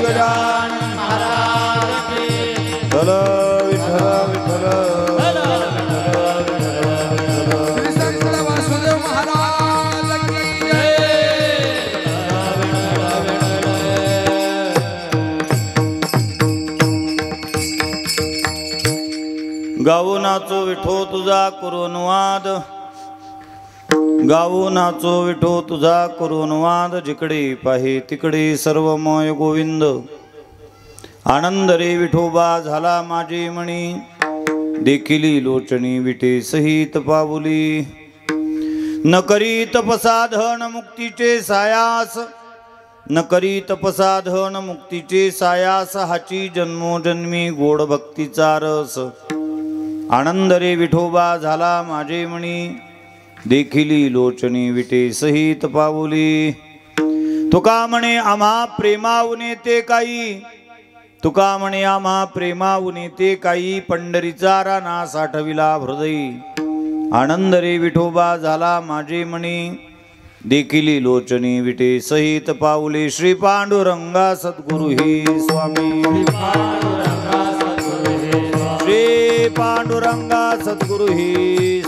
गजानन महाराज की विठ्ठल विठ्ठल गावो नाचो विठो तुझा करून वाद गावो नाचो विठो तुझा करून वाद जिकडे पाहे तिकडे सर्वमय गोविंद आनंद रे विठोबा झाला माझे मणी देखिली लोचणी विटे सहित पावली न करी तपसाधन मुक्तीचे सायास न करी तपसाधन मुक्तीचे सायास हाची जन्मोजन्मी गोड भक्तीचा रस आनंद रे विठोबा झाला माझे मणी देखिली लोचणी विटे सहित पावली तुका म्हणे आम्हा प्रेमावने ते काही तुका म्हणे आम्हा प्रेमावने ते काही पंढरीचा राणा साठविला हृदयी आनंद रे विठोबा झाला माझे मणी देखिली लोचणी विटे सहित पावले श्री पांडुरंगा सद्गुरु ही स्वामी श्री पांडुरंगा सद्गुरु ही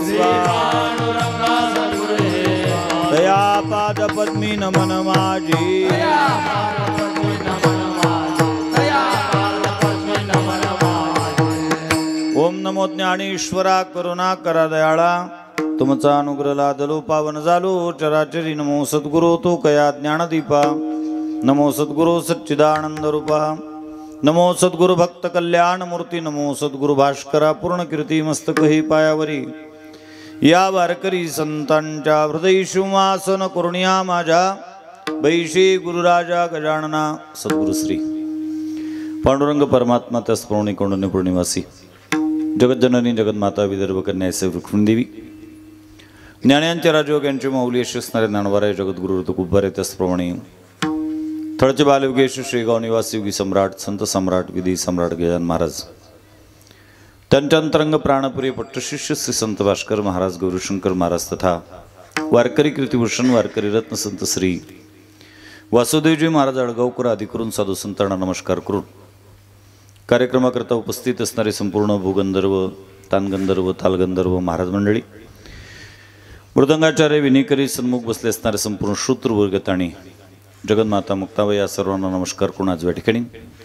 दया पाद पद्मी नमन माझी ओम नमो ज्ञानेश्वरा करुणा करा दयाळा तुमचा अनुग्रह लादलो पावन झालो चराचरी नमो सद्गुरु तो कया ज्ञानदीपा नमो सद्गुरु सच्चिदानंद रूपा नमो सद्गुरु भक्त कल्याण मूर्ती नमो सद्गुरु भास्करा पूर्ण कीर्ती मस्तक ही पायावरी या वारकरी संतांच्या हृदय शिवासन करुणिया माझ्या बैशी गुरुराजा गजानना सद्गुरु श्री पांडुरंग परमात्मा त्या स्मरणी कौंडण्यपूर निवासी जगज्जननी जगन्माता विदर्भ कन्यासे रुक्मिणी देवी ज्ञानांच्या राजयोग यांचे माऊली यश असणारे ज्ञानवाराय जगद्गुरु ऋतुकुब्बारे त्याचप्रमाणे थळचे बालयोगेश श्रीगाव निवासी योगी सम्राट संत सम्राट विधी सम्राट गजानन महाराज त्यांच्या अंतरंग प्राणप्रिय पट्टशिष्य श्री संत भास्कर महाराज गौरीशंकर महाराज तथा वारकरी कीर्तिभूषण वारकरी रत्न संत श्री वासुदेवजी महाराज अळगावकर आदी करून साधू संतांना नमस्कार करून कार्यक्रमाकरता उपस्थित असणारे संपूर्ण भूगंधर्व तानगंधर्व तालगंधर्व महाराज मंडळी मृदंगाचार्य विनेकरी सन्मुख बसले असणारे संपूर्ण श्रोतृवर्ग आणि जगन्माता मुक्ताबाई या सर्वांना नमस्कार करून आज या ठिकाणी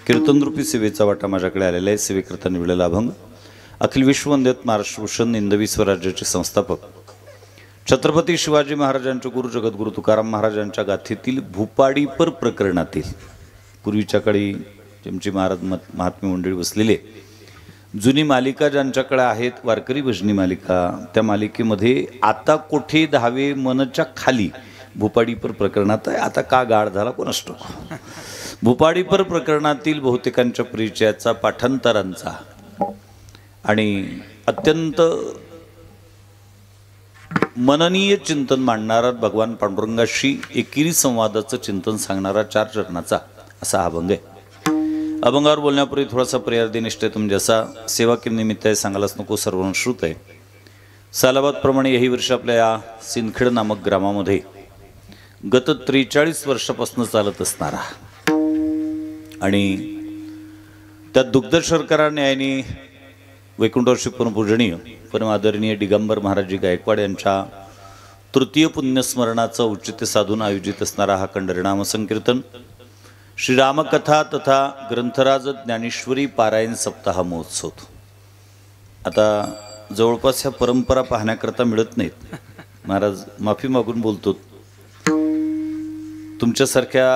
कीर्तनरूपी सेवेचा वाटा माझ्याकडे आलेला आहे सेवेकरता निवडलेला अभंग अखिल विश्ववंदित महाराष्ट्र भूषण हिंदवी स्वराज्याचे संस्थापक छत्रपती शिवाजी महाराजांचे गुरु जगद्गुरु तुकाराम महाराजांच्या गाथेतील भूपाडीपर प्रकरणातील पूर्वीच्या काळी ज्यांची महाराज महात्मे मंडळी बसलेले जुनी मालिका ज्यांच्याकडे आहेत वारकरी भजनी मालिका त्या मालिकेमध्ये आता कोठे धावे मनच्या खाली भूपाडीपर प्रकरणात आहे आता का गाढ झाला कोणास ठाऊक भूपाडीपर प्रकरणातील बहुतेकांच्या परिचयाचा पाठांतरांचा आणि अत्यंत मननीय चिंतन मांडणारा भगवान पांडुरंगाशी एकेरी संवादाचं चिंतन सांगणारा 4 चरणाचा असा अभंग आहे अभंगावर बोलण्यापूर्वी थोडासा प्रेयार्दी निष्ठ आहे तुम जसा सेवा के निमित्त आहे सांगायलाच नको सर्वश्रुत आहे सालाबादप्रमाणे यही वर्ष आपल्या या सिंदखेड नामक ग्रामामध्ये गत 43 वर्षापासून चालत असणारा आणि त्या दुग्ध शर्करा न्यायाने वैकुंठवर्षी परमपूजनीय परम आदरणीय दिगंबर महाराजी गायकवाड यांच्या तृतीय पुण्यस्मरणाचं औचित्य साधून आयोजित असणारा हा कंडरिनाम संकीर्तन श्रीरामकथा तथा ग्रंथराज ज्ञानेश्वरी पारायण सप्ताह महोत्सव आता जवळपास ह्या परंपरा पाहण्याकरता मिळत नाहीत महाराज माफी मागून बोलतो तुमच्यासारख्या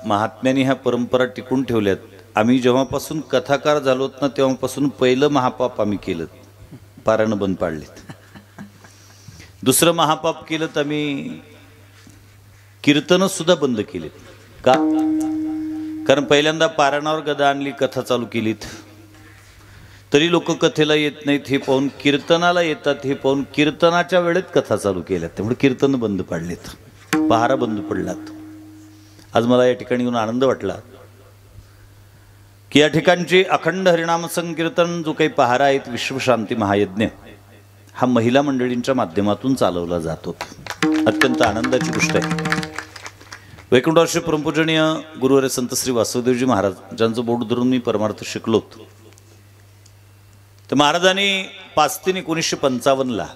महात्म्यांनी ह्या परंपरा टिकून ठेवल्यात आम्ही जेव्हापासून कथाकार झालोत ना तेव्हापासून पहिलं महापाप आम्ही केलं पारायण बंद पाडलेत दुसरं महापाप केलं तर आम्ही कीर्तन सुद्धा बंद केलेत का कारण पहिल्यांदा पारायणावर गदा आणली कथा चालू केलीत तरी लोक कथेला येत नाहीत हे पाहून कीर्तनाला येतात हे पाहून कीर्तनाच्या वेळेत कथा चालू केल्यात त्यामुळे कीर्तन बंद पाडलेत पहारा बंद पडलात आज मला या ठिकाणी येऊन आनंद वाटला की या ठिकाणचे अखंड हरिनाम संकीर्तन जो काही पहारा आहेत विश्वशांती महायज्ञ हा महिला मंडळींच्या माध्यमातून चालवला जातो अत्यंत आनंदाची गोष्ट आहे वैकुंठवासी परमपूजनीय गुरुवर्य संत श्री वासुदेवजी महाराज ज्यांचं बोट धरून मी परमार्थ शिकलो. तर महाराजांनी 5/3/1955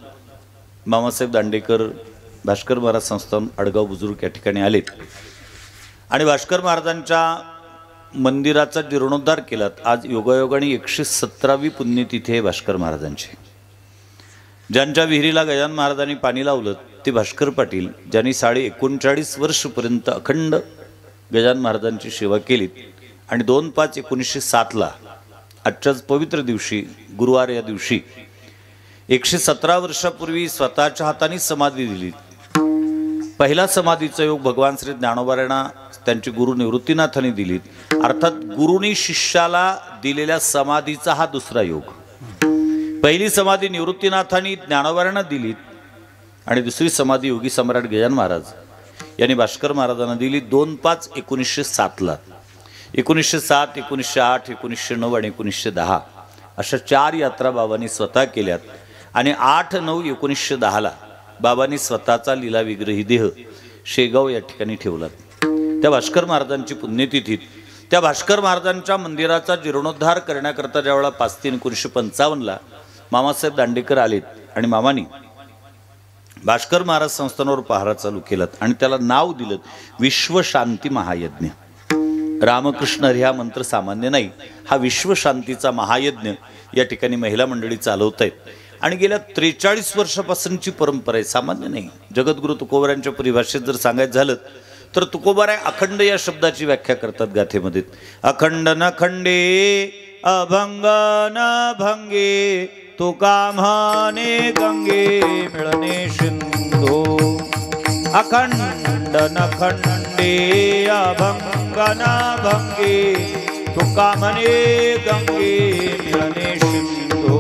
मामासाहेब दांडेकर भास्कर महाराज संस्थान आडगाव बुजुर्ग या ठिकाणी आले आणि भास्कर महाराजांच्या मंदिराचा जीर्णोद्धार केलात. आज योगायोगाने 117वी पुण्यतिथी आहे भास्कर महाराजांची. ज्यांच्या विहिरीला गजानन महाराजांनी पाणी लावलं ते भास्कर पाटील, ज्यांनी 39 वर्षपर्यंत अखंड गजानन महाराजांची सेवा केली आणि 2/5/1907 आजच्याच पवित्र दिवशी गुरुवार या दिवशी 117 वर्षापूर्वी स्वतःच्या हाताने समाधी दिली. पहिला समाधीचा योग भगवान श्री ज्ञानोबांना त्यांचे गुरु निवृत्तीनाथांनी दिली. अर्थात गुरुनी शिष्याला दिलेल्या समाधीचा हा दुसरा योग. पहिली समाधी निवृत्तीनाथांनी ज्ञानोबांना दिली आणि दुसरी समाधी योगी सम्राट गजानन महाराज यांनी भास्कर महाराजांना दिली 2/5/1907. 1907, 1908, 1909 आणि 1910 अशा 4 यात्रा बाबांनी स्वतः केल्यात आणि 8/9/1910 बाबांनी स्वतःचा लीला विग्रही देह शेगाव या ठिकाणी ठेवला. त्या भास्कर महाराजांची पुण्यतिथीत त्या भास्कर महाराजांच्या मंदिराचा जीर्णोद्धार करण्याकरता ज्यावेळेला 5/3/1955 मामासाहेब दांडेकर आलेत आणि मामानी भास्कर महाराज संस्थानावर पहारा चालू केलात आणि त्याला नाव दिलं विश्वशांती महायज्ञ. रामकृष्ण हरी हा मंत्र सामान्य नाही, हा विश्वशांतीचा महायज्ञ या ठिकाणी महिला मंडळी चालवत आहेत आणि गेल्या 43 वर्षापासूनची परंपरा आहे, सामान्य नाही. जगद्गुरु तुकोबारायांच्या परिभाषेत जर सांगायचं झालं तर तुकोबाराय अखंड या शब्दाची व्याख्या करतात गाथेमध्ये. अखंड न खंडे अभंग न भंगे तुका म्हणे गंगे मिळणे सिंधू. अखंड न खंडे अभंग न भंगे तुका म्हणे गंगे मिळणे सिंधू.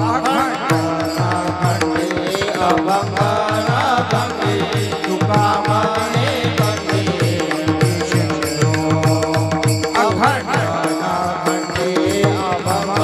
अखंड न खंडे अभंग न भंगे तुका म्हणे गंगे सिंधू. अखंड न खंडे अभंग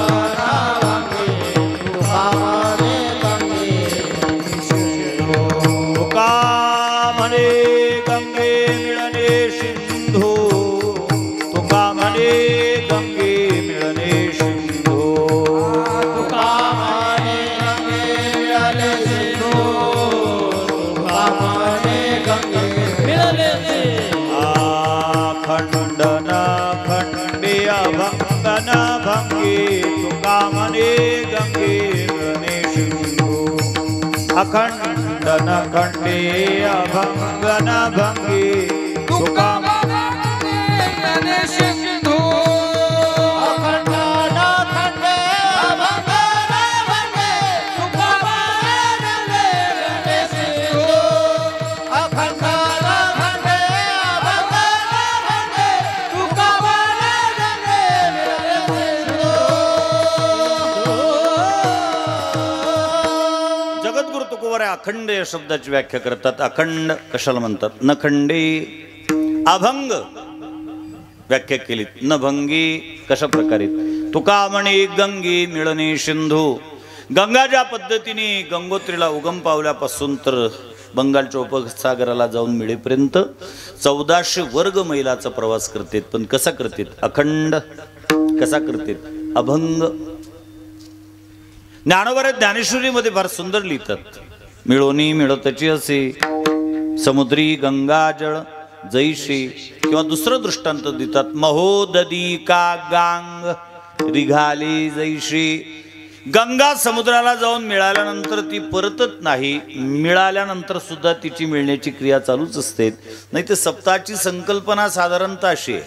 अखंड न खंडे अभंग न भंगे तुका म्हणे सिंधू. अखंड न खंडे अभंग न भंगे तुका म्हणे सिंधू. अखंड न खंडे अभंग न भंगे तुका म्हणे सिंधू. जगद्गुरु तुकोबाराय अखंड या शब्दाची व्याख्या करतात. अखंड कशाला म्हणतात? न खंडे अभंग व्याख्या केली. न भंगी कशा प्रकारे? तुका म्हणे गंगे मिळणे सिंधू. गंगा ज्या पद्धतीने गंगोत्रीला उगम पावल्यापासून तर बंगालच्या उपसागराला जाऊन मिळेपर्यंत 1400 वर्ग मैलाचा प्रवास करतात. पण कसा करतात? अखंड. कसा करतात? अभंग. ज्ञानोबा ज्ञानेश्वरीमध्ये फार सुंदर लिहितात. मिळोनी मिळतची असे समुद्री गंगा जळ जैशी. किंवा दुसरं दृष्टांत देतात. महोददी का गांग रिघाली जैशी. गंगा समुद्राला जाऊन मिळाल्यानंतर ती परतत नाही, मिळाल्यानंतर सुद्धा तिची मिळण्याची क्रिया चालूच असते. नाही तर सप्ताहाची संकल्पना साधारणतः अशी आहे.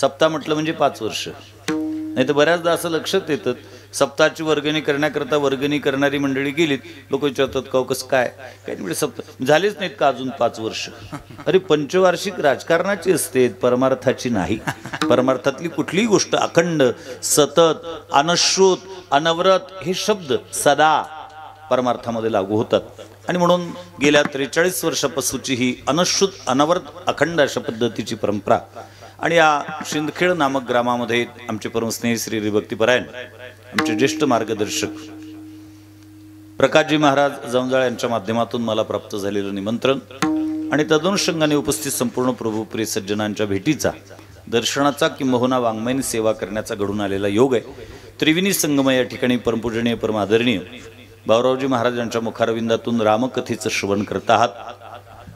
सप्ताह म्हटलं म्हणजे 5 वर्ष. नाही तर बऱ्याचदा असं लक्षात येतं सप्ताहाची वर्गणी करण्याकरता वर्गणी करणारी मंडळी गेलीत, लोक विचारतात का कसं काय काही म्हणजे सप्ताह झालेच नाहीत का अजून 5 वर्ष? अरे पंचवार्षिक राजकारणाची असते, परमार्थाची नाही. परमार्थातली कुठलीही गोष्ट अखंड, सतत, अनश्रुत, अनवरत हे शब्द सदा परमार्थामध्ये लागू होतात. आणि म्हणून गेल्या 43 वर्षापासूनची ही अनश्रुत, अनवरत, अखंड अशा पद्धतीची परंपरा. आणि या शिंदखेड नामक ग्रामामध्ये आमचे परमस्नेही श्री हरिभक्तीपरायण आमचे ज्येष्ठ मार्गदर्शक प्रकाशजी महाराज जवंजाळ यांच्या माध्यमातून मला प्राप्त झालेलं निमंत्रण आणि तदनुषंगाने उपस्थित संपूर्ण प्रभुप्रिय सज्जनांच्या भेटीचा, दर्शनाचा किंबहुना वाङ्मयीन सेवा करण्याचा घडून आलेला योग आहे। त्रिवेणी संगम या ठिकाणी परमपूजनीय परमादरणीय भाऊरावजी महाराजांच्या मुखारविंदातून रामकथेचं श्रवण करत आहात।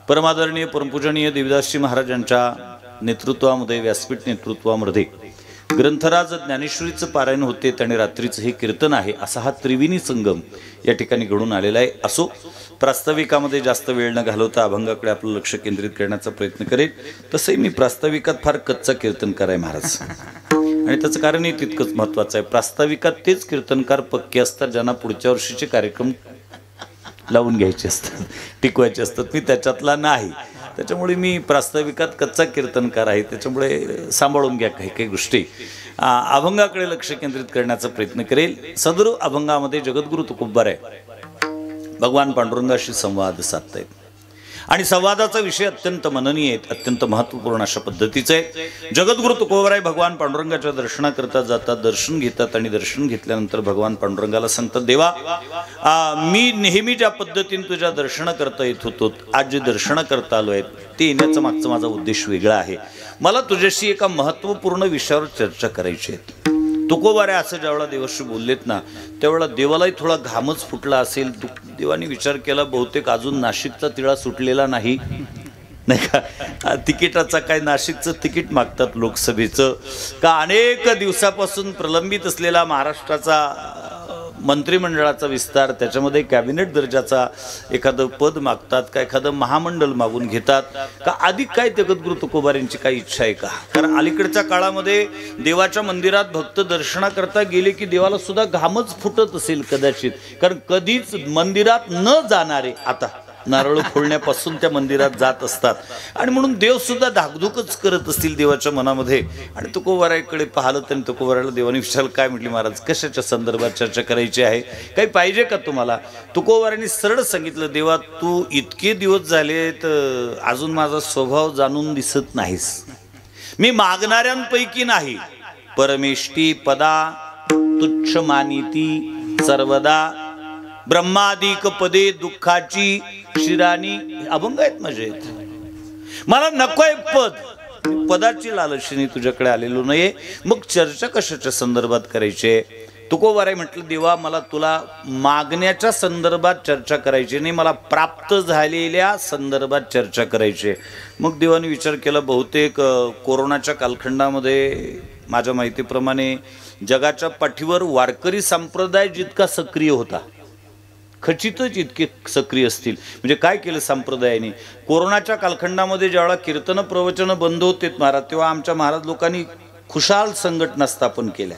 परमादरणीय परमपूजनीय देवीदासजी महाराजांच्या नेतृत्वामध्ये, व्यासपीठ नेतृत्वामध्ये ग्रंथराज ज्ञानेश्वरीचं पारायण होते आणि रात्रीचं हे कीर्तन आहे। असा हा त्रिवेणी संगम या ठिकाणी घडून आलेला आहे। असो, प्रास्ताविकामध्ये जास्त वेळ न घालवता अभंगाकडे आपलं लक्ष केंद्रित करण्याचा प्रयत्न करेल। तसंही मी प्रास्ताविकात फार कच्चा कीर्तनकार आहे महाराज, आणि त्याचं कारणही तितकंच महत्त्वाचं आहे। प्रास्ताविकात तेच कीर्तनकार पक्के असतात ज्यांना पुढच्या वर्षीचे कार्यक्रम लावून घ्यायचे असतात, टिकवायचे असतात। मी त्याच्यातला नाही, त्याच्यामुळे मी प्रास्ताविकात कच्चा कीर्तनकार आहे। त्याच्यामुळे सांभाळून घ्या काही काही गोष्टी। अभंगाकडे लक्ष केंद्रित करण्याचा प्रयत्न करेल। सदर अभंगामध्ये जगद्गुरु तुकोबाराय भगवान पांडुरंगाशी संवाद साधतायत, आणि संवादाचा विषय अत्यंत मननीय आहे, अत्यंत महत्त्वपूर्ण अशा पद्धतीचा आहे। जगद्गुरु तुकोबाराय भगवान पांडुरंगाच्या दर्शनाकरता जातात, दर्शन घेतात, आणि दर्शन घेतल्यानंतर भगवान पांडुरंगाला सांगतात, देवा मी नेहमी ज्या पद्धतीने तुझ्या दर्शन करता येत होतो, आज जे दर्शन करता आलो आहे ते येण्याचा मागचा माझा उद्देश वेगळा आहे। मला तुझ्याशी एका महत्त्वपूर्ण विषयावर चर्चा करायची आहे। तुकोबाराय असं ज्यावेळेला देवाशी बोललेत ना, त्यावेळेला देवालाही थोडा घामच फुटला असेल। देवाने विचार केला, बहुतेक अजून नाशिकचा तिळा सुटलेला नाही का, तिकिटाचा काय नाशिकचं तिकीट मागतात लोकसभेचं का, अनेक दिवसापासून प्रलंबित असलेला महाराष्ट्राचा मंत्रिमंडळाचा विस्तार, त्याच्यामध्ये कॅबिनेट दर्जाचा एखादं पद मागतात का, एखादं महामंडळ मागून घेतात का, अधिक काय जगद्गुरु तुकोबारायांची काही इच्छा आहे का? कारण अलीकडच्या काळामध्ये देवाच्या मंदिरात भक्त दर्शनाकरता गेले की देवाला सुद्धा घामच फुटत असेल कदाचित, कारण कधीच मंदिरात न जाणारे आता नारळ फोडण्यापासून त्या मंदिरात जात असतात, आणि म्हणून देव सुद्धा धाकधूकच करत असतील देवाच्या मनामध्ये। आणि तुकोबारायकडे पाहिलं तर तुकोबारायला देवाने विचारलं, काय म्हटली महाराज, कशाच्या संदर्भात चर्चा करायची आहे, काही पाहिजे का तुम्हाला? तुकोबारायांनी सरळ सांगितलं, देवा तू इतके दिवस झाले तर अजून माझा स्वभाव जाणून दिसत नाहीस। मी मागणाऱ्यांपैकी नाही, परमेष्टी पदा तुच्छ मानिती सर्वदा, ब्रह्मादिक पदे दुःखाची शिराणी। अभंग आहेत माझे, मला नकोय पद, पदाची लालशीने तुझ्याकडे आलेलो नाहीये, मग चर्चा कशाच्या संदर्भात करायची? तुकोबाराय म्हटलं, देवा मला तुला मागण्याच्या संदर्भात चर्चा करायची नाही, मला प्राप्त झालेल्या संदर्भात चर्चा करायची। मग देवाने विचार केला, बहुतेक कोरोनाच्या कालखंडामध्ये माझ्या माहितीप्रमाणे जगाच्या पाठीवर वारकरी संप्रदाय जितका सक्रिय होता, खचितच इतके सक्रिय असतील। म्हणजे काय केलं संप्रदायाने कोरोनाच्या कालखंडामध्ये, ज्यावेळेला कीर्तन प्रवचन बंद होते महाराज, तेव्हा आमच्या महाराज लोकांनी खुशाल संघटना स्थापन केल्या,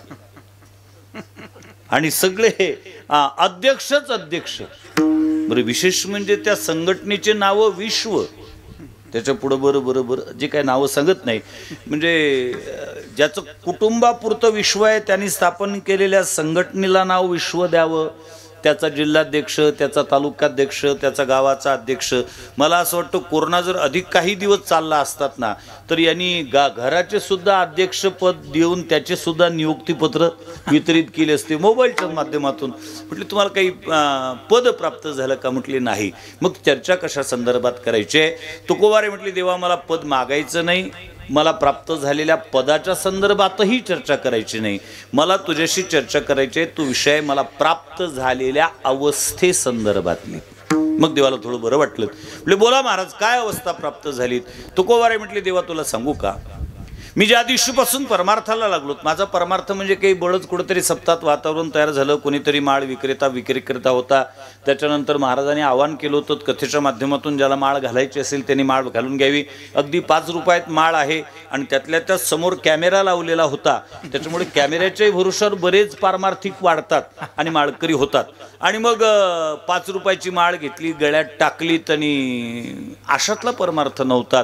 आणि सगळे अध्यक्षच अध्यक्ष। बरं, विशेष म्हणजे त्या संघटनेचे नाव विश्व, त्याच्या पुढे बरोबर जे काय नावं सांगत नाही, म्हणजे ज्याचं कुटुंबापुरतं विश्व आहे त्यांनी स्थापन केलेल्या संघटनेला नाव विश्व द्यावं। त्याचा जिल्हाध्यक्ष, त्याचा तालुकाध्यक्ष, त्याचा गावाचा अध्यक्ष। मला असं वाटतं कोरोना जर अधिक काही दिवस चालला असतात ना, तर यांनी घराचे सुद्धा अध्यक्षपद देऊन त्याचे सुद्धा नियुक्तीपत्र वितरित केले असते मोबाईलच्या माध्यमातून। म्हटले तुम्हाला काही पद प्राप्त झालं का? म्हटले नाही। मग चर्चा कशा संदर्भात करायची? तुकोबाराय म्हटले, देवा मला पद मागायचं नाही, मला प्राप्त झालेल्या पदाच्या संदर्भातही चर्चा करायची नाही, मला तुझ्याशी चर्चा करायची आहे तो विषय मला प्राप्त झालेल्या अवस्थे संदर्भातली। मग देवाला थोडं बरं वाटलं, म्हटले बोला महाराज काय अवस्था प्राप्त झाली? तुकोबाराय म्हटले, देवा तुला सांगू का, मी ज्या दिवशीपासून परमार्थाला लागलो, माझा परमार्थ म्हणजे काही बळच कुठेतरी सप्तात वातावरण तयार झालं। कोणीतरी माळ विक्री करता होता, त्याच्यानंतर महाराजांनी आवाहन केलं होतं कथेच्या माध्यमातून ज्याला माळ घालायची असेल त्यांनी माळ घालून घ्यावी। अगदी 5 रुपयात माळ आहे, आणि त्यातल्या त्या समोर कॅमेरा लावलेला होता, त्याच्यामुळे कॅमेऱ्याच्याही भरोशावर बरेच पारमार्थिक वाढतात आणि माळकरी होतात। आणि मग 5 रुपयाची माळ घेतली, गळ्यात टाकलीत, आणि अशातला परमार्थ नव्हता।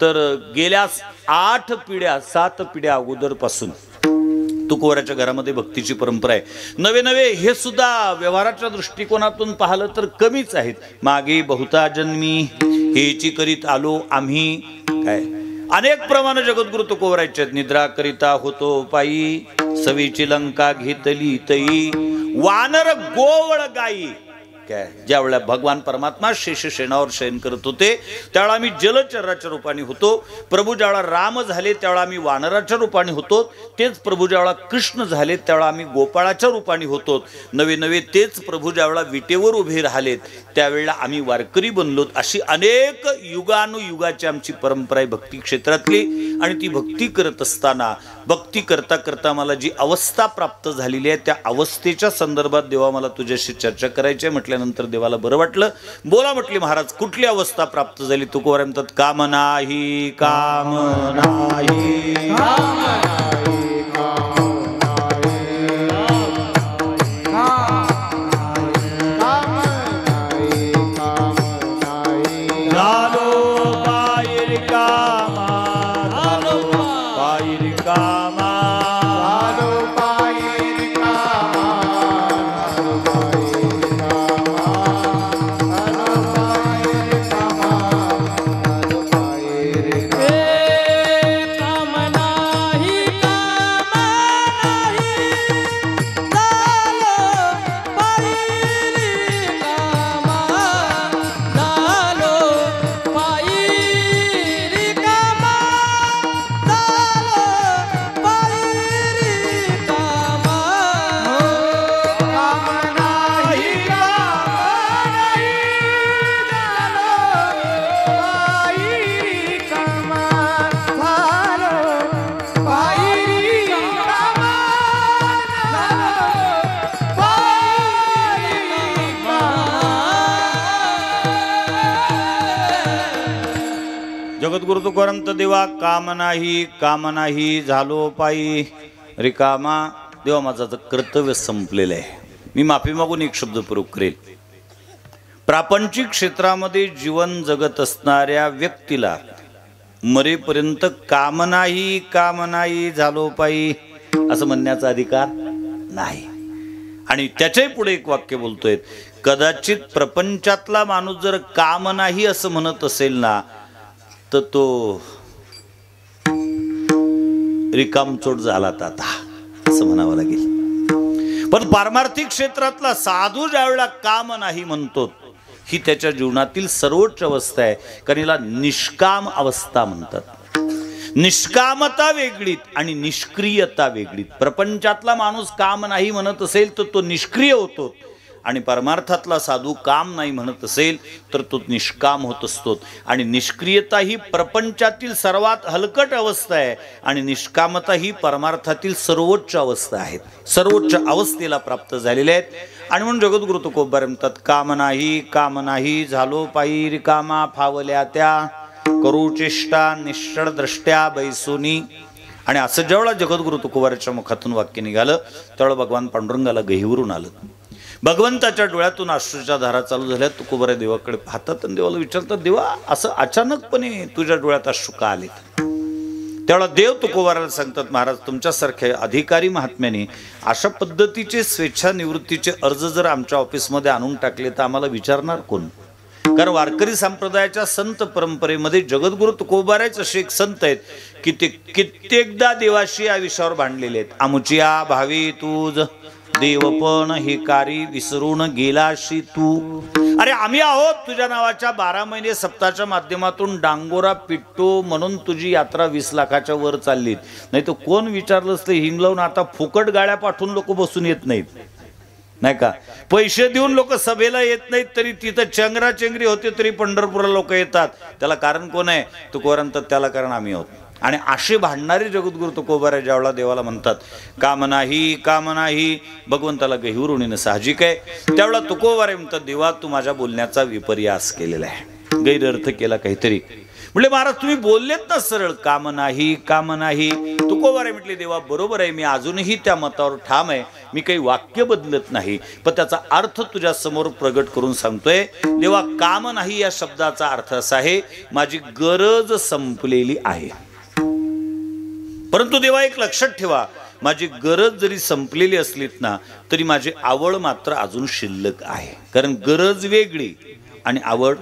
तर गेल्या 8 पिढ्या 7 पिढ्या अगोदरपासून तुकोबाराच्या घरामध्ये भक्तीची परंपरा आहे। नवे हे सुद्धा व्यवहाराच्या दृष्टिकोनातून पाहिलं तर कमीच आहेत। मागे बहुता जन्मी हेची करीत आलो आम्ही, काय अनेक प्रमाणे जगद्गुरु तुकोबारायचे, निद्रा करिता होतो पायी, सवीची लंका घेतली तई, वानर गोवळ गाई, काय ज्या वेळेला भगवान परमात्मा शेषशेणावर शयन करत होते त्यावेळेला आम्ही जलचराच्या रूपाने होतो. प्रभू ज्यावेळेला राम झाले त्यावेळेला आम्ही वानराच्या रूपाने होतो. तेच प्रभू ज्यावेळेला कृष्ण झाले त्यावेळेला आम्ही गोपाळाच्या रूपाने होतो. नवे नवे तेच प्रभू ज्यावेळेला विटेवर उभे राहिलेत त्यावेळेला आम्ही वारकरी बनलोत. अशी अनेक युगानुयुगाची आमची परंपरा आहे भक्ती क्षेत्रातली. आणि ती भक्ती करत असताना भक्ती करता करता मला जी अवस्था प्राप्त झालेली आहे त्या अवस्थेच्या संदर्भात देवा मला तुझ्याशी चर्चा करायची आहे. म्हटल्यानंतर देवाला बरं वाटलं. बोला म्हटले महाराज कुठली अवस्था प्राप्त झाली? तुकोबार म्हणतात काम नाही काम नाही जगद्गुरु तुकाराम देवा काम नाही झालो पायी रिकामा. देवा माझं कर्तव्य संपलेलं आहे. मी माफी मागून एक शब्द प्रयोग करेल. प्रापंचिक क्षेत्रामध्ये जीवन जगत असणाऱ्या व्यक्तीला मरेपर्यंत काम नाही झालो पायी असं म्हणण्याचा अधिकार नाही. आणि त्याच्याही पुढे एक वाक्य बोलतोय कदाचित प्रपंचातला माणूस जर काम नाही असं म्हणत असेल ना तर तो रिकामचोट झाला आता असं म्हणावं लागेल. पण पारमार्थिक क्षेत्रातला साधू ज्यावेळेला काम नाही म्हणतो ही त्याच्या जीवनातील सर्वोच्च अवस्था आहे. कारण हिला निष्काम अवस्था म्हणतात. निष्कामता वेगळीत आणि निष्क्रियता वेगळीत. प्रपंचातला माणूस काम नाही म्हणत असेल तर तो निष्क्रिय होतो आणि परमार्थातला साधू काम नाही म्हणत असेल तर तो निष्काम होत असतो. आणि निष्क्रियता ही प्रपंचातील सर्वात हलकट अवस्था आहे आणि निष्कामता ही परमार्थातील सर्वोच्च अवस्था आहेत. सर्वोच्च अवस्थेला प्राप्त झालेले आहेत. आणि म्हणून जगद्गुरु तुकोबार म्हणतात काम नाही झालो पायी रिकामा फावल्या त्या करू चेष्टा निश्चळ द्रष्ट्या बैसोनी. आणि असं जेवढा जगद्गुरु तुकोबाराच्या मुखातून वाक्य निघालं त्यावेळेला भगवान पांडुरंगाला गहिवरून आलं. भगवंताच्या डोळ्यातून अश्रूच्या धारा चालू झाल्या. तुकोबारा देवाकडे पाहतात आणि देवाला विचारतात देवा असं अचानकपणे तुझ्या डोळ्यात अश्रू का आले? त्यावेळेला देव तुकोबाराला सांगतात महाराज तुमच्यासारख्या अधिकारी महात्म्याने अशा पद्धतीचे स्वेच्छानिवृत्तीचे अर्ज जर आमच्या ऑफिसमध्ये आणून टाकले तर आम्हाला विचारणार कोण? कारण वारकरी संप्रदायाच्या संत परंपरेमध्ये जगद्गुरु तुकोबाराच असे एक संत आहेत की ते कित्येकदा देवाशी या विषयावर भांडलेले आहेत. आमुचिया भावी तुझ देवपण हे कारी विसरून गेलाशी तू. अरे आम्ही आहोत तुझ्या नावाच्या 12 महिने सप्ताहाच्या माध्यमातून डांगोरा पिट्टो म्हणून तुझी यात्रा 20 लाखाच्या वर चालली. नाही तर कोण विचारलं असतं हिंगलावून आता फुकट गाड्या पाठवून लोक बसून येत नाहीत नाही का? पैसे देऊन लोक सभेला येत नाहीत तरी तिथं चंगराचंगरी होते तरी पंढरपूरला लोक येतात. त्याला कारण कोण आहे? तुकोबार त्याला कारण आम्ही आहोत. आणि असे भांडणारे जगद्गुरु तुकोबारा ज्यावेळेला देवाला म्हणतात काम नाही भगवंताला गहिवरुणीनं साहजिक आहे. त्यावेळेला तुकोबारा म्हणतात देवा तू माझ्या बोलण्याचा विपर्यास केलेला आहे, गैरअर्थ केला काहीतरी. म्हटले महाराज तुम्ही बोललेत ना सरळ काम नाही. तुकोबारा म्हटले देवा बरोबर आहे, मी अजूनही त्या मतावर ठाम आहे, मी काही वाक्य बदलत नाही, पण त्याचा अर्थ तुझ्या समोर प्रगट करून सांगतोय. देवा काम नाही या शब्दाचा अर्थ असा आहे माझी गरज संपलेली आहे. परंतु देवा एक लक्षात ठेवा माझी गरज जरी संपलेली असलीत ना तरी माझी आवड मात्र अजून शिल्लक आहे. कारण गरज वेगळी आणि आवड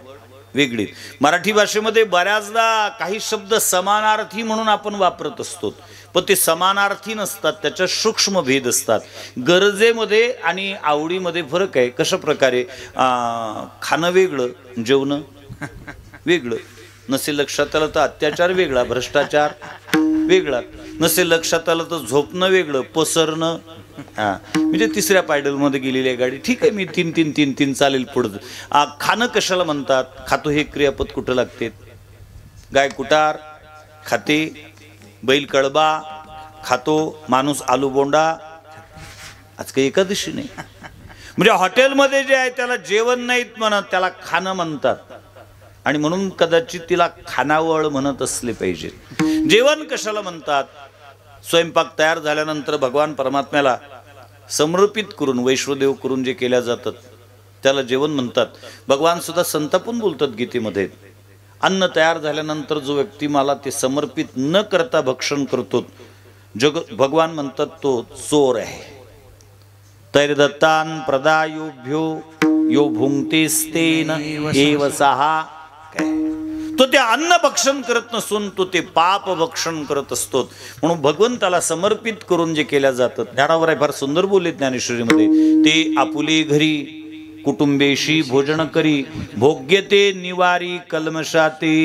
वेगळी. मराठी भाषेमध्ये बऱ्याचदा काही शब्द समानार्थी म्हणून आपण वापरत असतो, पण ते समानार्थी नसतात, त्याच्यात सूक्ष्म भेद असतात. गरजेमध्ये आणि आवडीमध्ये फरक आहे. कशा प्रकारे खाणं वेगळं, जेवणं वेगळं. नसेल लक्षात आलं तर अत्याचार वेगळा, भ्रष्टाचार वेगळा. नसेल लक्षात आलं तर झोपणं वेगळं, पसरणं. म्हणजे तिसऱ्या पायडलमध्ये गेलेली आहे गाडी, ठीक आहे, मी तीन तीन तीन तीन चालेल पुढं. खाणं कशाला म्हणतात? खातो हे क्रियापद कुठं लागते? गाय कुटार खाते, बैल कळबा खातो, माणूस आलू बोंडा. आज काही एकादशी नाही. म्हणजे हॉटेलमध्ये जे आहे त्याला जेवण नाहीत म्हणत, त्याला खाणं म्हणतात. आणि म्हणून कदाचित तिला खानावळ म्हणत असले पाहिजे. जेवण कशाला म्हणतात? स्वयंपाक तयार झाल्यानंतर भगवान परमात्म्याला समर्पित करून, वैश्वदेव करून जे केल्या जातात त्याला जेवण म्हणतात. भगवान सुद्धा संतापून बोलतात गीतेमध्ये, अन्न तयार झाल्यानंतर जो व्यक्ती मला ते समर्पित न करता भक्षण करतो, भगवान म्हणतात तो चोर आहे. तैर्दत्तान प्रदायोभ्यो यो भुंक्तेस्तेन एव सहा. तो ते अन्न भक्षण करत नसून तो ते पाप भक्षण करत असतो. म्हणून भगवंताला समर्पित करून जे केल्या जातात, ज्ञानावर आहे फार सुंदर बोलले ज्ञानेश्वरीमध्ये. ते आपुले घरी कुटुंबेशी भोजन करी, भोग्यते निवारी कल्मशाते.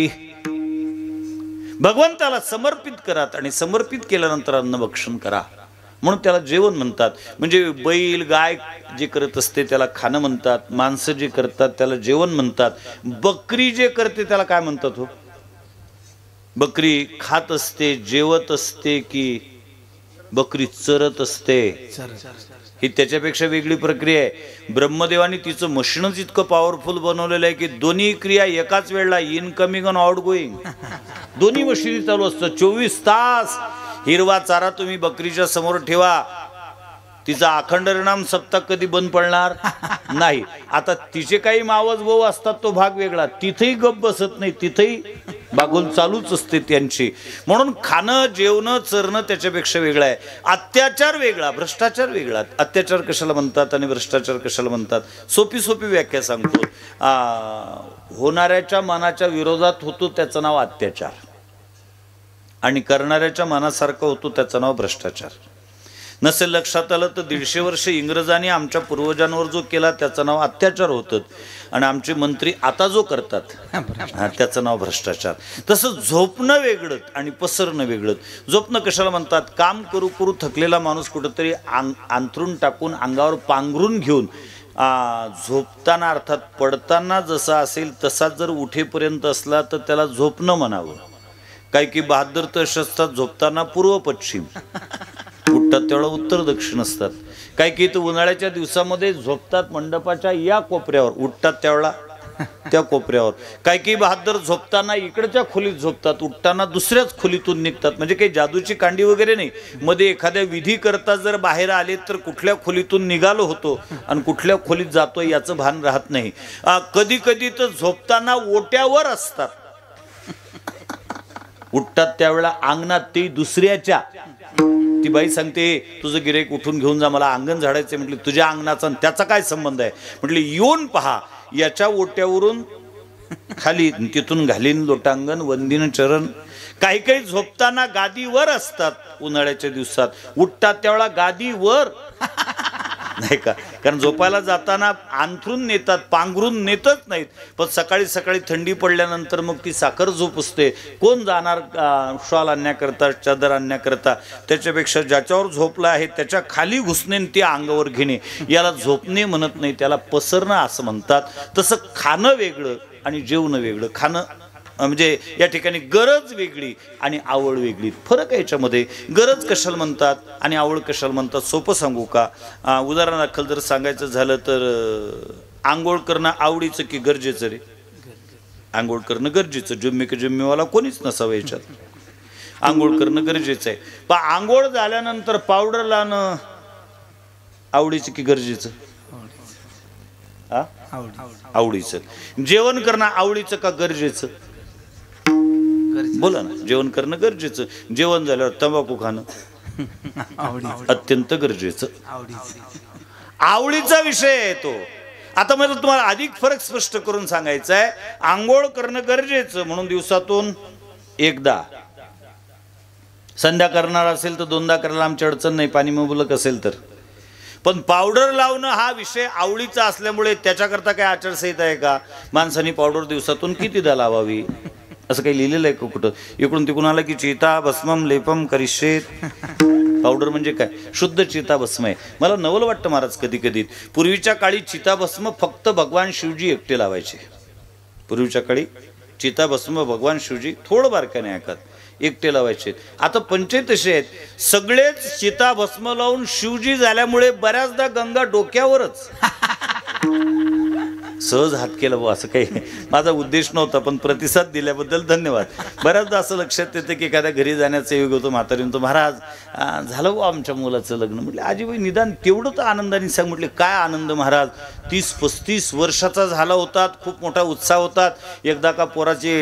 भगवंताला समर्पित करा आणि समर्पित केल्यानंतर अन्न भक्षण करा, म्हणून त्याला जेवण म्हणतात. म्हणजे बैल गाय जे करत असते त्याला खाणं म्हणतात, माणसं जे करतात त्याला जेवण म्हणतात. बकरी जे करते त्याला काय म्हणतात हो? बकरी खात असते, जेवत असते की बकरी चरत असते? ही त्याच्यापेक्षा वेगळी प्रक्रिया आहे. ब्रह्मदेवानी तिचं मशीनच इतकं पॉवरफुल बनवलेलं आहे की दोन्ही क्रिया एकाच वेळेला, इनकमिंग आणि आउट गोईंग, दोन्ही मशीनी चालू असतात 24 तास. हिरवा चारा तुम्ही बकरीच्या समोर ठेवा, तिचा अखंड नाम सप्ताह कधी बंद पडणार नाही. आता तिचे काही मावस भाऊ असतात तो भाग वेगळा, तिथेही गप बसत नाही, तिथेही बागोल चालूच असते त्यांची. म्हणून खाणं जेवणं चरणं त्याच्यापेक्षा वेगळं आहे. अत्याचार वेगळा, भ्रष्टाचार वेगळा. अत्याचार कशाला म्हणतात आणि भ्रष्टाचार कशाला म्हणतात? सोपी सोपी व्याख्या सांगतो. होणाऱ्याच्या मनाच्या विरोधात होतो त्याचं नाव अत्याचार, आणि करणाऱ्याच्या मनासारखं होतो त्याचं नाव भ्रष्टाचार. नसेल लक्षात आलं तर 150 वर्ष इंग्रजांनी आमच्या पूर्वजांवर जो केला त्याचं नाव अत्याचार होतं, आणि आमचे मंत्री आता जो करतात त्याचं नाव भ्रष्टाचार. तसं झोपणं वेगळं आणि पसरणं वेगळं. झोपणं कशाला म्हणतात? काम करू करू थकलेला माणूस कुठंतरी अंथरून टाकून अंगावर पांघरून घेऊन झोपताना, अर्थात पडताना जसा असेल तसा जर उठेपर्यंत असला तर त्याला झोपणं म्हणावं. काही की 72 तास असतात झोपताना पूर्व पश्चिम, उठतात तेवढा उत्तर दक्षिण असतात. काही की तर उन्हाळ्याच्या दिवसामध्ये झोपतात मंडपाच्या या कोपऱ्यावर, उठतात तेवढा त्या कोपऱ्यावर. काही की 72 झोपताना इकडच्या खोलीत झोपतात, उठताना दुसऱ्याच खोलीतून निघतात. म्हणजे काही जादूची कांडी वगैरे नाही. मध्ये एखाद्या विधी करता जर बाहेर आले तर कुठल्या खोलीतून निघालो होतो आणि कुठल्या खोलीत जातोय याचं भान राहत नाही. कधी कधी तर झोपताना ओट्यावर असतात, उठतात त्यावेळेला अंगणात, ते दुसऱ्याच्या. ती बाई सांगते तुझं गिऱ्हाईक उठून घेऊन जा, मला अंगण झाडायचं. म्हटलं तुझ्या अंगणाचा त्याचा काय संबंध आहे? म्हटलं येऊन पहा, याच्या ओट्यावरून खाली, तिथून घालीन लोटांगण वंदीन चरण. काही काही झोपताना गादीवर असतात उन्हाळ्याच्या दिवसात, उठतात त्यावेळेला गादीवर नाही का, कारण झोपायला जाताना अंथरून नेतात, पांघरून नेतच नाहीत. पण सकाळी सकाळी थंडी पडल्यानंतर मग ती साखर झोप असते. कोण जाणार शॉल आणण्याकरता, चादर आणण्याकरता? त्याच्यापेक्षा ज्याच्यावर झोपला आहे त्याच्या खाली घुसणे ते अंगावर घेणे, याला झोपणे म्हणत नाही, त्याला पसरणं असं म्हणतात. तसं खाणं वेगळं आणि जेवणं वेगळं. खाणं म्हणजे या ठिकाणी गरज वेगळी आणि आवड वेगळी, फरक आहे याच्यामध्ये. गरज कशाला म्हणतात आणि आवड कशाला म्हणतात? सोपं सांगू का? उदाहरणादाखल जर सांगायचं झालं तर आंघोळ करणं आवडीचं की गरजेचं रे? आंघोळ करणं गरजेचं, जुम्मे की जुम्मेवाला कोणीच नसावं याच्यात. आंघोळ करणं गरजेचं आहे. पण आंघोळ झाल्यानंतर पावडर लावणं आवडीचं की गरजेचं? आवडीचं. जेवण करणं आवडीचं का गरजेचं? बोला ना. जेवण करणं गरजेचं, जेवण झाल्यावर तंबाखू खाणं अत्यंत गरजेचं. आवडीचा विषय आहे तो. आता मला तुम्हाला अधिक फरक स्पष्ट करून सांगायचा आहे. आंघोळ करणं गरजेचं म्हणून दिवसातून एकदा, संध्या करणार असेल तर 2दा करायला आमची अडचण नाही, पाणी मुबलक असेल तर. पण पावडर लावणं हा विषय आवडीचा असल्यामुळे त्याच्याकरता काय आचारसंहिता आहे का? माणसांनी पावडर दिवसातून कितीदा लावावी असं काही लिहिलेलं आहे का कुठं? इकडून तिकडून आलं की चिता भस्मम लेपम करिष्येत. पावडर म्हणजे काय? शुद्ध चिताभस्म आहे. मला नवल वाटतं महाराज कधी कधी, पूर्वीच्या काळी चिताभस्म फक्त भगवान शिवजी एकटे लावायचे. पूर्वीच्या काळी चिताभस्म भगवान शिवजी थोडं बारकाने ऐकत एकटे लावायचे. आता पंचायत असे आहेत सगळेच चिताभस्म लावून शिवजी झाल्यामुळे बऱ्याचदा गंगा डोक्यावरच. सहज हात केला बुवा, असं काही माझा उद्देश नव्हता, पण प्रतिसाद दिल्याबद्दल धन्यवाद. बऱ्याचदा असं लक्षात येतं की एखाद्या घरी जाण्याचा योग होतो, म्हातारी म्हणतो महाराज झालं बुवा आमच्या मुलाचं लग्न. म्हटलं आजीबाई निदान तेवढं तर आनंदाने सांग. म्हटले काय आनंद महाराज, 30-35 वर्षाचा झाला होता, खूप मोठा उत्साह होता. एकदा का पोराचे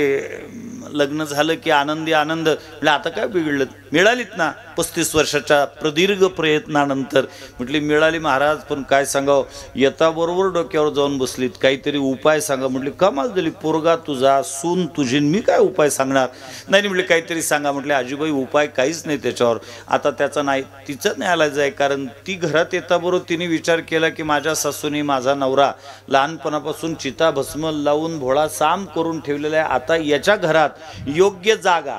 लग्न झालं की आनंदी आनंद. म्हटलं आता काय बिघडलं, मिळालीत ना 35 वर्षाच्या प्रदीर्घ प्रयत्नानंतर. म्हटली मिळाली महाराज, पण काय सांगावं, येता बरोबर डोक्यावर जाऊन बसलीत, काहीतरी उपाय सांगा. म्हटले कमाल झाली, पोरगा तुझा, सून तुझी, मी काय उपाय सांगणार. नाही म्हटले काहीतरी सांगा. म्हटले आजीबाई उपाय काहीच नाही त्याच्यावर. आता त्याचा नाही तिचं नाही आलायचं आहे, कारण ती घरात येता बरोबर तिने विचार केला की माझ्या सासूने माझा नवरा लहानपणापासून चिता भस्म लावून भोळा साम करून ठेवलेला आहे. आता याच्या घरात योग्य जागा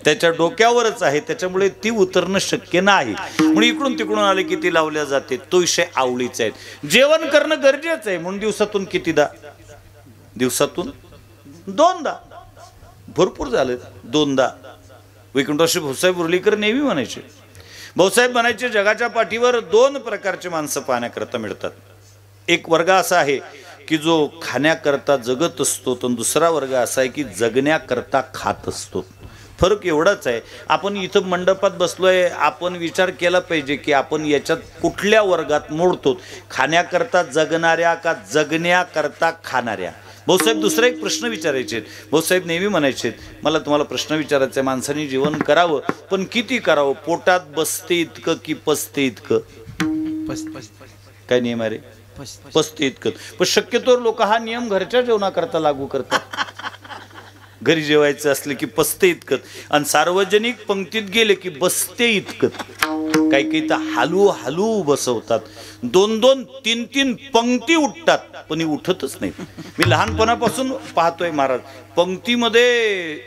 त्याच्या डोक्यावरच आहे, त्याच्यामुळे ती उतरणं शक्य नाही. म्हणून इकडून तिकडून आले की ती लावल्या जाते. तो विषय आवडीचा आहे. जेवण करणं गरजेचं आहे म्हणून दिवसातून कितीदा? दिवसातून 2दा. भरपूर झालं 2दा. वैकुंठवासी भाऊसाहेब उर्लीकर नेहमी म्हणायचे, भाऊसाहेब म्हणायचे जगाच्या पाठीवर 2 प्रकारचे माणसं पाहण्याकरता मिळतात. एक वर्ग असा आहे की जो खाण्याकरता जगत असतो, तर दुसरा वर्ग असा आहे की जगण्याकरता खात असतो. फरक एवढाच आहे. आपण इथं मंडपात बसलोय, आपण विचार केला पाहिजे की आपण याच्यात कुठल्या वर्गात मोडतो, खाण्याकरता जगणाऱ्या का जगण्याकरता खाणाऱ्या. भाऊसाहेब दुसरा एक प्रश्न विचारायचे. भाऊसाहेब नेहमी म्हणायचे मला तुम्हाला प्रश्न विचारायचा आहे, माणसाने जेवण करावं पण किती करावं, पोटात बसते इतकं की पसते इतकं. काय नियम आहे रे? पसते इतकं. पण शक्यतोवर लोक हा नियम घरच्या जेवणाकरता लागू करतात. घरी जेवायचं असलं की पसते इतकं, आणि सार्वजनिक पंक्तीत गेले की बसते इतकं. काही काही तर हलू हलू बसवतात, 2-2, 3-3 पंक्ती उठतात, पण ही उठतच नाही. मी लहानपणापासून पाहतोय महाराज, पंक्तीमध्ये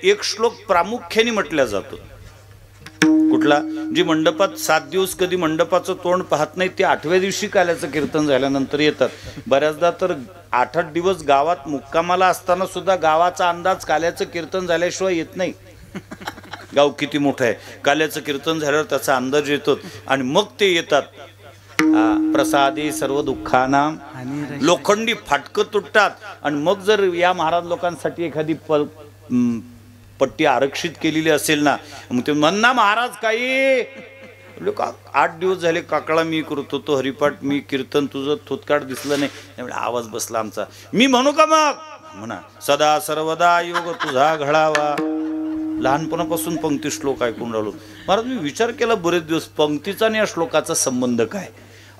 एक श्लोक प्रामुख्याने म्हटला जातो. कुठला? जी मंडपात 7 दिवस कधी मंडपाचं तोंड पाहत नाही, ते 8व्या दिवशी काल्याचं कीर्तन झाल्यानंतर येतात. बऱ्याचदा तर 8-8 दिवस गावात मुक्कामाला असताना सुद्धा गावाचा अंदाज काल्याचं कीर्तन झाल्याशिवाय येत नाही. गाव किती मोठं आहे, काल्याचं कीर्तन झाल्यावर त्याचा अंदाज येतो आणि मग ते येतात. प्रसादी सर्व दुःखाना, लोखंडी फाटकं तुटतात. आणि मग जर या महाराज लोकांसाठी एखादी पट्टी आरक्षित केलेली असेल ना, मग ते म्हणना महाराज काही 8 दिवस झाले काकळा मी करतो, तो हरिपाठ मी कीर्तन, तुझं थोतकाट दिसलं नाही, त्यामुळे आवाज बसला आमचा. मी म्हणू का मग? म्हणा सदा सर्वदा योग तुझा घडावा. लहानपणापासून पंक्ती श्लोक ऐकून राहिलो महाराज. मी विचार केला बरेच दिवस, पंक्तीचा आणि या श्लोकाचा संबंध काय.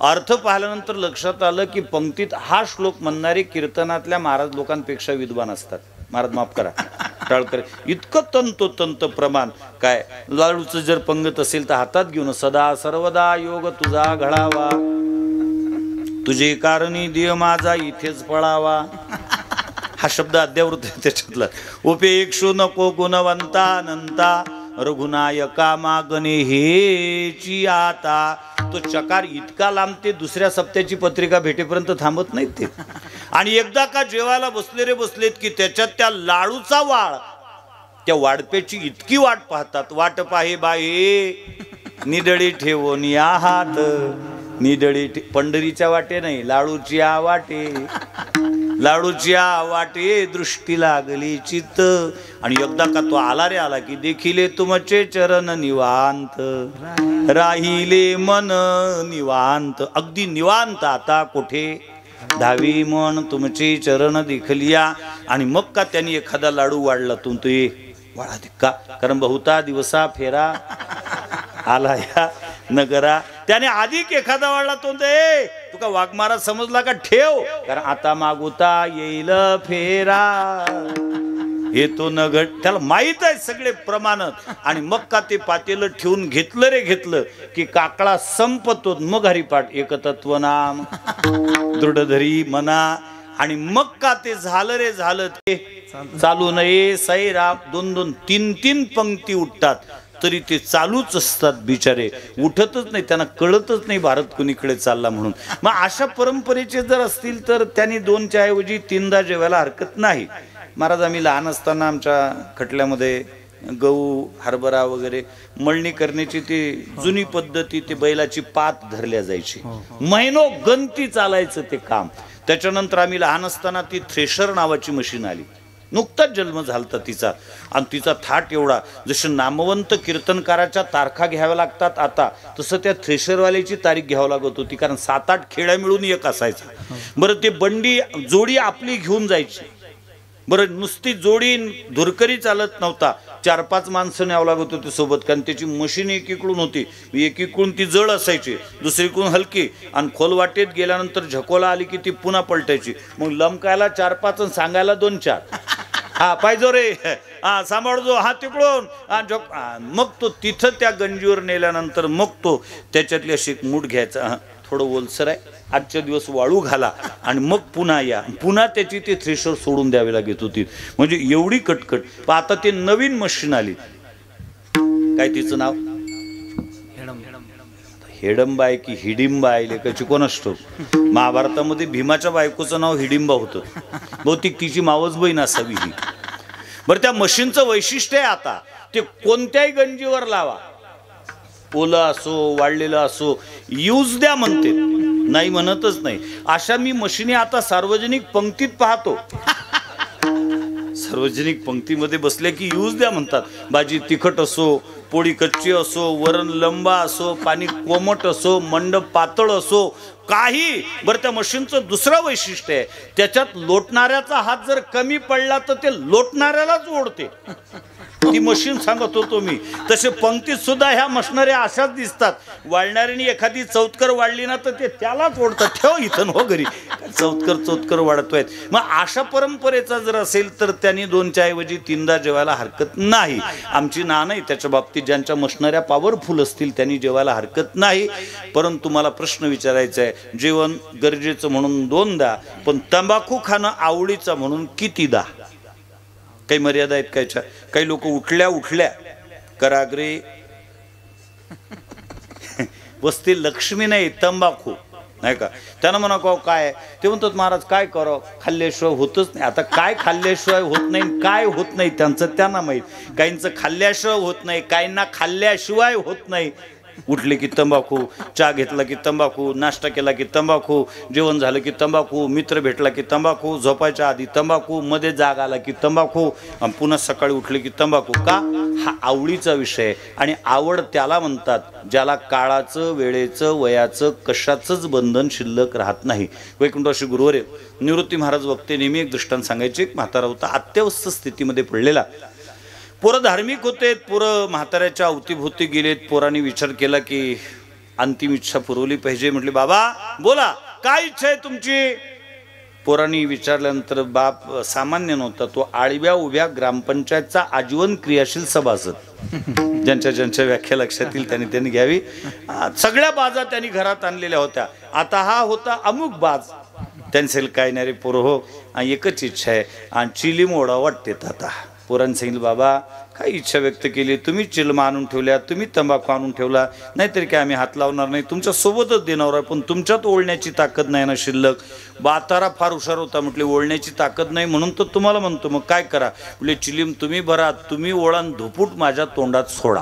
अर्थ पाहिल्यानंतर लक्षात आलं की पंक्तीत हा श्लोक म्हणणारे कीर्तनातल्या महाराज लोकांपेक्षा विद्वान असतात. महाराज माफ करा, टाळकर, इतकं तंतोतंत प्रमाण. काय लाडूचं जर पंगत असेल तर हातात घेऊन सदा सर्वदा योग तुझा घडावा, तुझे कारणी देह माझा इथेच पळावा. हा शब्द अद्यावृत आहे त्याच्यातला. उपेक्षु नको गुणवंता नंता, रघुनायका मागणे हेची आता. तो चकार इतका लांबते, दुसऱ्या सप्त्याची पत्रिका भेटेपर्यंत थांबत नाहीत ते. आणि एकदा का जेवायला बसले रे बसलेत की त्याच्यात त्या लाडूचा वाळ, त्या वाडप्याची इतकी वाट पाहतात. वाट पाहे बाहे निदळी ठेवून या हात, निदळी पंढरीच्या वाटे नाही, लाडूच्या वाटे, लाडूच्या वाटे दृष्टी लागली चित्त. आणि एकदा का तो आला रे आला की देखिले तुमचे चरण निवांत, राहिले मन निवांत. अगदी निवांत आता कुठे धावी मन तुमचे चरण दिखलिया. आणि मग का त्यांनी एखादा लाडू वाढला तुम तो वाळा का, कारण बहुता दिवसा फेरा आला या नगरा. त्याने अधिक एखादा वाढला तो तू का वाघमारा समजला का, ठेव, कारण आता मागुता येईल फेरा. हे तो न घट, त्याला माहित आहे सगळे प्रमाण. आणि मग का ते पातेलं ठेवून घेतलं रे घेतलं की काकळा संपतो. मग हरिपाठ एकतत्व नाम दृढधरी मना. आणि मग का ते झालं रे झालं. ते चालू नये साईराम. 2-2 3-3 पंक्ती उठतात तरी ते चालूच असतात बिचारे, उठतच नाही. त्यांना कळतच नाही भारत कुणीकडे चालला म्हणून. मग अशा परंपरेचे जर असतील तर त्यांनी 2च्या ऐवजी 3दा जेवायला हरकत नाही. महाराज आम्ही लहान असताना आमच्या खटल्यामध्ये गहू हरभरा वगैरे मळणी करण्याची ती जुनी पद्धती, ते बैलाची पात धरल्या जायची. महिनो गंती चालायचं ते काम. त्याच्यानंतर आम्ही लहान असताना ती थ्रेशर नावाची मशीन आली. नुकताच जन्म झालता तिचा. आणि तिचा थाट एवढा, जसं नामवंत कीर्तनकाराच्या तारखा घ्याव्या लागतात आता, तसं त्या थ्रेशरवाल्याची तारीख घ्यावं लागत होती. कारण 7-8 खेड्या मिळून एक असायचा. बरं ते बंडी जोडी आपली घेऊन जायची. बरं नुसती जोडी धुरकरी चालत नव्हता, 4-5 माणसं न्यावं लागत होती सोबत. कारण त्याची मशीन एकीकडून होती, एकीकडून ती जड असायची, दुसरीकडून हलकी. आणि खोल वाटेत गेल्यानंतर झकोला आली की ती पुन्हा पलटायची. मग लमकायला 4-5 आणि सांगायला 2-4. हा पाहिजो रे, हा सांभाळजो, हा तिकडून. मग तो तिथं त्या गंजीवर नेल्यानंतर मग तो त्याच्यातली अशी एक मूठ घ्यायचा. थोडं ओलसर आहे, आजच्या दिवस वाळू घाला आणि मग पुन्हा या. पुन्हा त्याची ते थ्रेशर सोडून द्यावी लागत होती. म्हणजे एवढी कटकट. पण आता ते नवीन मशीन आली. काय तिचं नाव? हेडंबा आहे की हिडिंबा आहे लेकाची कोणास ठाऊक. महाभारतामध्ये भीमाच्या बायकोचं नाव हिडिंबा होतं. बहुतेक तिची मावस बहीण असावी ही. बरं त्या मशीनचं वैशिष्ट्य आहे आता, ते कोणत्याही गंजीवर लावा, ओलं असो वाढलेलं असो, यूज द्या म्हणते, नाही म्हणतच नाही. अशा मी मशिनी आता सार्वजनिक पंक्तीत पाहतो. सार्वजनिक पंक्तीमध्ये बसले की यूज द्या म्हणतात. भाजी तिखट असो, पोळी कच्ची असो, वरण लंबा असो, पाणी कोमट असो, मंडप पातळ असो, काही. बरं त्या मशीनचं दुसरं वैशिष्ट्य आहे, त्याच्यात लोटणाऱ्याचा हात जर कमी पडला तर ते लोटणाऱ्यालाच ओढते. ती मशीन सांगत होतो मी. तसे पंक्तीत सुद्धा ह्या मशनऱ्या अशाच दिसतात. वाढणाऱ्याने एखादी चौतकर वाढली ना तर ते त्यालाच ओढतात. ठेव इथं हो घरी, चौतकर वाढतोय. मग अशा परंपरेचा जर असेल तर त्यांनी 2च्या ऐवजी 3दा जेवायला हरकत नाही. आमची ना नाही त्याच्या बाबतीत. ज्यांच्या मशनऱ्या पॉवरफुल असतील त्यांनी जेवायला हरकत नाही. परंतु मला प्रश्न विचारायचा आहे, जेवण गरजेचं म्हणून 2दा, पण तंबाखू खाणं आवडीचा म्हणून कितीदा? काही मर्यादा आहेत कायच्या? काही लोक उठल्या कराग्रे वस्ती लक्ष्मी नाही तंबाखू नाही का. त्यांना म्हणा का काय, ते म्हणतात महाराज काय करावं, खाल्ल्याशिवाय होतच नाही. आता काय खाल्ल्याशिवाय होत नाही, काय होत नाही त्यांचं त्यांना माहीत. काहींचं खाल्ल्याशिवाय होत नाही, काहींना खाल्ल्याशिवाय होत नाही. उठले की तंबाखू, चहा घेतला की तंबाखू, नाश्ता केला की तंबाखू, जेवण झालं की तंबाखू, मित्र भेटला की तंबाखू, झोपायच्या आधी तंबाखू, मध्ये जाग आला की तंबाखू, आणि पुन्हा सकाळी उठले की तंबाखू. का? हा आवडीचा विषय. आणि आवड त्याला म्हणतात ज्याला काळाचं, वेळेचं, वयाचं, कशाचंच बंधन शिल्लक राहत नाही. वैकुंठवासी गुरुवर निवृत्ती महाराज वक्ते नेहमी एक दृष्टांत सांगायचे. एक म्हातारा होता, अत्यवस्थ स्थितीमध्ये पडलेला. पोरं धार्मिक होते, पोरं म्हाताऱ्याच्या अवतीभोवती गेलेत. पोरांनी विचार केला की अंतिम इच्छा पुरवली पाहिजे. म्हटले बाबा बोला काय इच्छा आहे तुमची? पोरांनी विचारल्यानंतर बाप सामान्य नव्हता, तो आडव्या उभ्या ग्रामपंचायतचा आजीवन क्रियाशील सभासद. ज्यांच्या व्याख्या लक्षात येईल त्यांनी घ्यावी. सगळ्या बाजा त्यांनी घरात आणलेल्या होत्या. आता हा होता अमुक बाज. त्यांनी काय नाही रे पोरं हो, एकच इच्छा आहे आणि चिलीम ओढा वाटतेत. आता पोरांनी सांगितलं बाबा काय इच्छा व्यक्त केली, तुम्ही चिलमा आणून ठेवल्या, तुम्ही तंबाखू आणून ठेवला, नाहीतरी काय आम्ही हात लावणार नाही, तुमच्या सोबतच देणार आहे, पण तुमच्यात ओळण्याची ताकद नाही ना शिल्लक. बातारा फार हुशार होता. म्हटले ओळण्याची ताकद नाही म्हणून तर तुम्हाला म्हणतो, मग काय करा? म्हटले चिलीम तुम्ही भरा, तुम्ही ओळण धुपूट माझ्या तोंडात सोडा.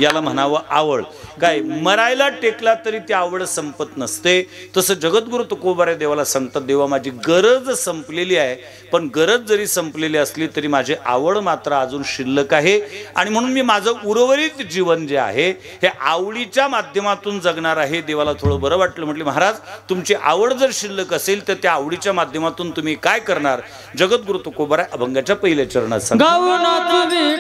याला म्हणावं आवड. काय मरायला टेकला तरी ती आवड संपत नसते. तसं जगद्गुरु तुकोबाराय देवाला सांगतात, देवा माझी गरज संपलेली आहे, पण गरज जरी संपलेली असली तरी माझी आवड मात्र अजून शिल्लक आहे. आणि म्हणून मी माझं उर्वरित जीवन जे आहे हे आवडीच्या माध्यमातून जगणार आहे. देवाला थोडं बरं वाटलं. म्हटले महाराज तुमची आवड जर शिल्लक असेल तर त्या आवडीच्या माध्यमातून तुम्ही काय करणार? जगद्गुरु तुकोबाराय अभंगाच्या पहिल्या चरणात सांगतात,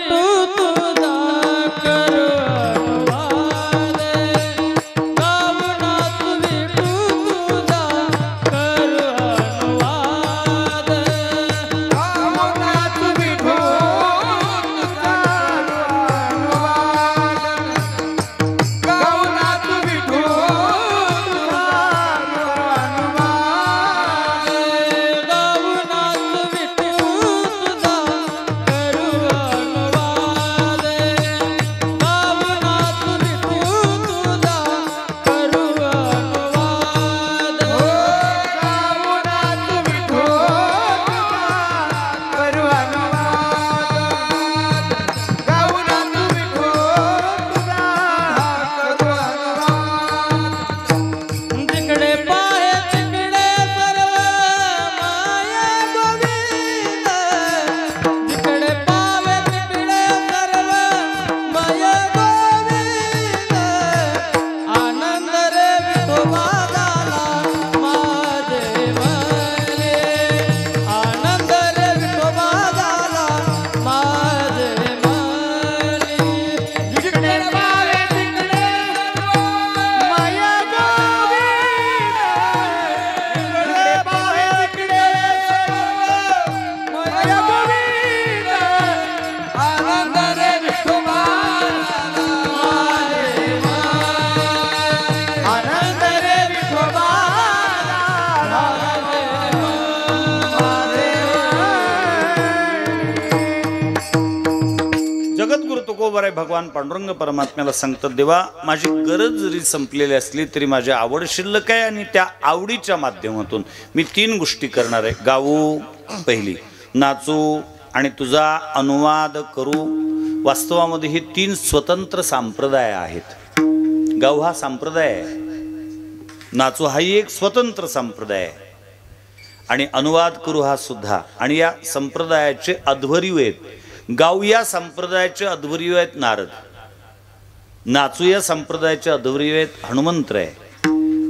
भगवान पांडुरंग परमात्म्याला सांगतात, देवा माझी गरज जरी संपलेली असली तरी माझी आवड शिल्लक आहे आणि त्या आवडीच्या माध्यमातून मी 3 गोष्टी करणार आहे. गाऊ पहिली, नाचू आणि तुझा अनुवाद करू. वास्तवामध्ये हे 3 स्वतंत्र संप्रदाय आहेत. गाऊ हा संप्रदाय आहे, नाचू हाही एक स्वतंत्र संप्रदाय आहे आणि अनुवाद करू हा सुद्धा. आणि या संप्रदायाचे अध्वर्यू आहेत. गाऊ या संप्रदायाचे अध्वर्यू आहेत नारद, नाचू या संप्रदायाचे अध्वर्यू आहेत हनुमंतराय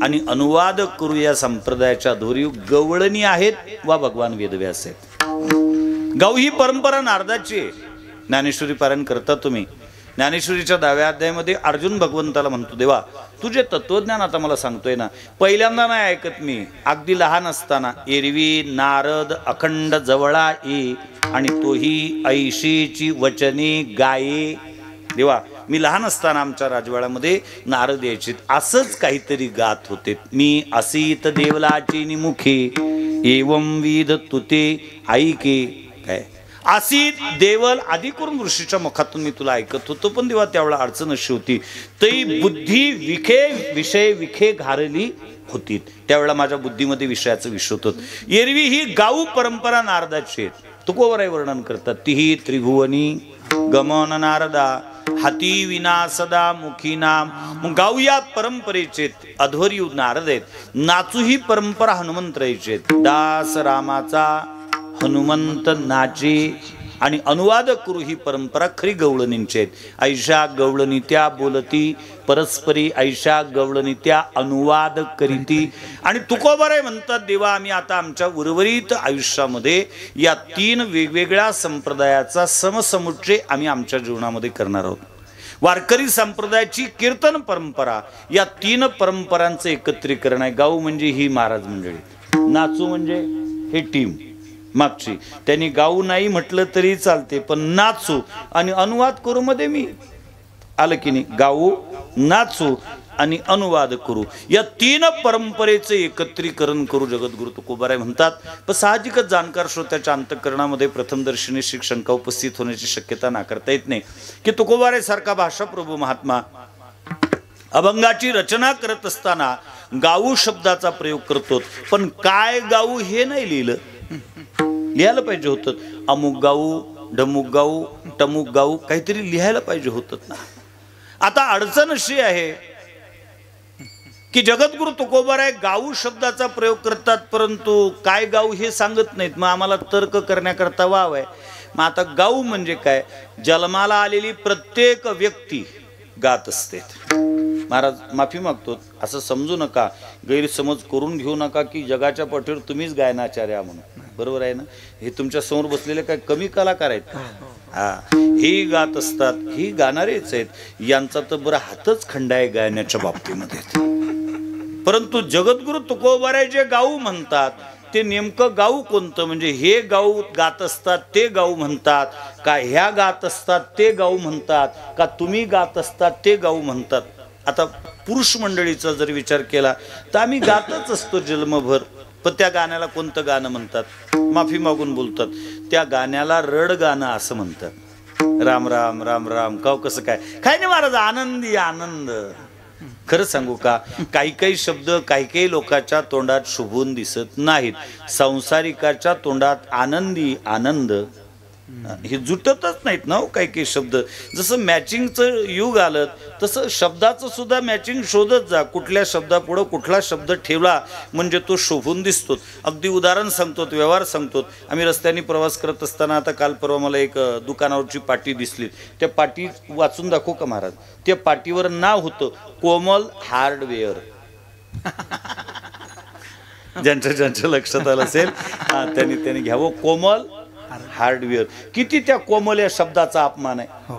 आणि अनुवाद करू या संप्रदायाचे अध्वर्यू गवळणी आहेत वा भगवान वेदव्यास आहेत. गाऊ ही परंपरा नारदाची आहे. ज्ञानेश्वरी पारायण करता तुम्ही. ज्ञानेश्वरीच्या 10व्या अध्यायामध्ये अर्जुन भगवंताला म्हणतो, देवा तुझे तत्वज्ञान आता मला सांगतोय ना, पहिल्यांदा नाही ऐकत मी, अगदी लहान असताना. एरवी नारद अखंड जवळा ये आणि तोही ऐशीची वचने गाये. देवा मी लहान असताना आमच्या राजवाड्यामध्ये नारद यायचे, असंच काहीतरी गात होते. मी असीत देवलाची निमुखे एवं विध तुते ऐके. काय असी देवल आधी करून ऋषीच्या मुखातून मी तुला ऐकत होतो, पण देवा त्यावेळेला अडचण अशी होती, तै बुद्धी विखे विषय विखे घारली होती. त्यावेळेला माझ्या बुद्धीमध्ये विषयाचं विष होत. एरवी ही गाऊ परंपरा नारदाची आहे. तुकोबराय वर्णन करतात, तिही त्रिभुवनी गमन नारदा हाती विना सदा मुखी नाम. गाऊ या परंपरेचे अध्वर्यू नारद आहेत. नाचू ही परंपरा हनुमंतरायची आहेत. दास रामाचा हनुमंत नाचे आणि अनुवाद करू ही परंपरा खरी गवळणींची आहेत. ऐशा गवळणी त्या बोलती परस्परी, ऐशा गवळणी त्या अनुवाद करीती. आणि तुकोबाराय म्हणतात, देवा आम्ही आता आमच्या उर्वरित आयुष्यामध्ये या 3 वेगवेगळ्या संप्रदायाचा समसमुच्चय आम्ही आमच्या जीवनामध्ये करणार आहोत. वारकरी संप्रदायाची कीर्तन परंपरा, या 3 परंपरांचं एकत्रीकरण आहे. गाऊ म्हणजे ही महाराज मंडळी, नाचू म्हणजे हे टीम मागची. त्यांनी गाऊ नाही म्हटलं तरी चालते, पण नाचू आणि अनुवाद करू मध्ये मी आलं की नाही. गाऊ, नाचू आणि अनुवाद करू या 3 परंपरेचे एकत्रीकरण करू जगद्गुरु तुकोबाराय म्हणतात. पण साहजिकच जाणकार श्रोत्याच्या अंतःकरणामध्ये प्रथमदर्शनी शंका उपस्थित होण्याची शक्यता नाकारता येत नाही की तुकोबाराय सारखा भाषाप्रभू महात्मा अभंगाची रचना करत असताना गाऊ शब्दाचा प्रयोग करतो, पण काय गाऊ हे नाही लिहिलं. लिहायला पाहिजे होतं, अमुक गाऊ, ढमुक गाऊ, टमुक गाऊ काहीतरी लिहायला पाहिजे होतं ना. आता अडचण अशी आहे की जगद्गुरु तुकोबाराय गाऊ शब्दाचा प्रयोग करतात, परंतु काय गाऊ हे सांगत नाहीत. मग आम्हाला तर्क करण्याकरता वाव आहे. मग आता गाऊ म्हणजे काय, जन्माला आलेली प्रत्येक व्यक्ती गात असते. महाराज माफी मागतो, असं समजू नका, गैरसमज करून घेऊ नका की जगाच्या पाठीवर तुम्हीच गायनाचार्य म्हणून. बरोबर आहे ना, हे तुमच्या समोर बसलेले काय कमी कलाकार आहेत? हा, हे गात असतात, ही गाणारेच आहेत. यांचा तर बरं हातच खंड आहे गायनाच्या बाबतीमध्ये. परंतु जगद्गुरु तुकोबाराय जे गाऊ म्हणतात ते नेमकं गाऊ कोणतं, म्हणजे हे गाऊ गात असतात ते गाऊ म्हणतात का, ह्या गात असतात ते गाऊ म्हणतात का, तुम्ही गात असतात ते गाऊ म्हणतात. आता पुरुष मंडळीचा जर विचार केला तर आम्ही गातच असतो जन्मभर, पण त्या गाण्याला कोणतं गाणं म्हणतात? माफी मागून बोलतात, त्या गाण्याला रड गाणं असं म्हणतात. राम राम राम राम काव कसं काय काय नाही महाराज, आनंदी आनंद. खरं सांगू का, काही काही शब्द काही काही लोकांच्या तोंडात शोभून दिसत नाहीत. संसारिकाच्या तोंडात आनंदी आनंद हे जुटतच नाहीत ना. काही काही शब्द, जसं मॅचिंगचं युग आलं तसं शब्दाचं सुद्धा मॅचिंग शोधत जा. कुठल्या शब्दापुढं कुठला शब्द ठेवला म्हणजे तो शोभून दिसतो. अगदी उदाहरण सांगतो, व्यवहार सांगतो. आम्ही रस्त्याने प्रवास करत असताना आता काल परवा मला एक दुकानावरची पाटी दिसली. त्या पाटी वाचून दाखवू का महाराज? त्या पाटीवर नाव होतं कोमल हार्डवेअर. ज्यांच्या लक्षात आलं असेल त्यांनी घ्यावं, कोमल हार्डवेअर. किती त्या कोमल या शब्दाचा अपमान आहे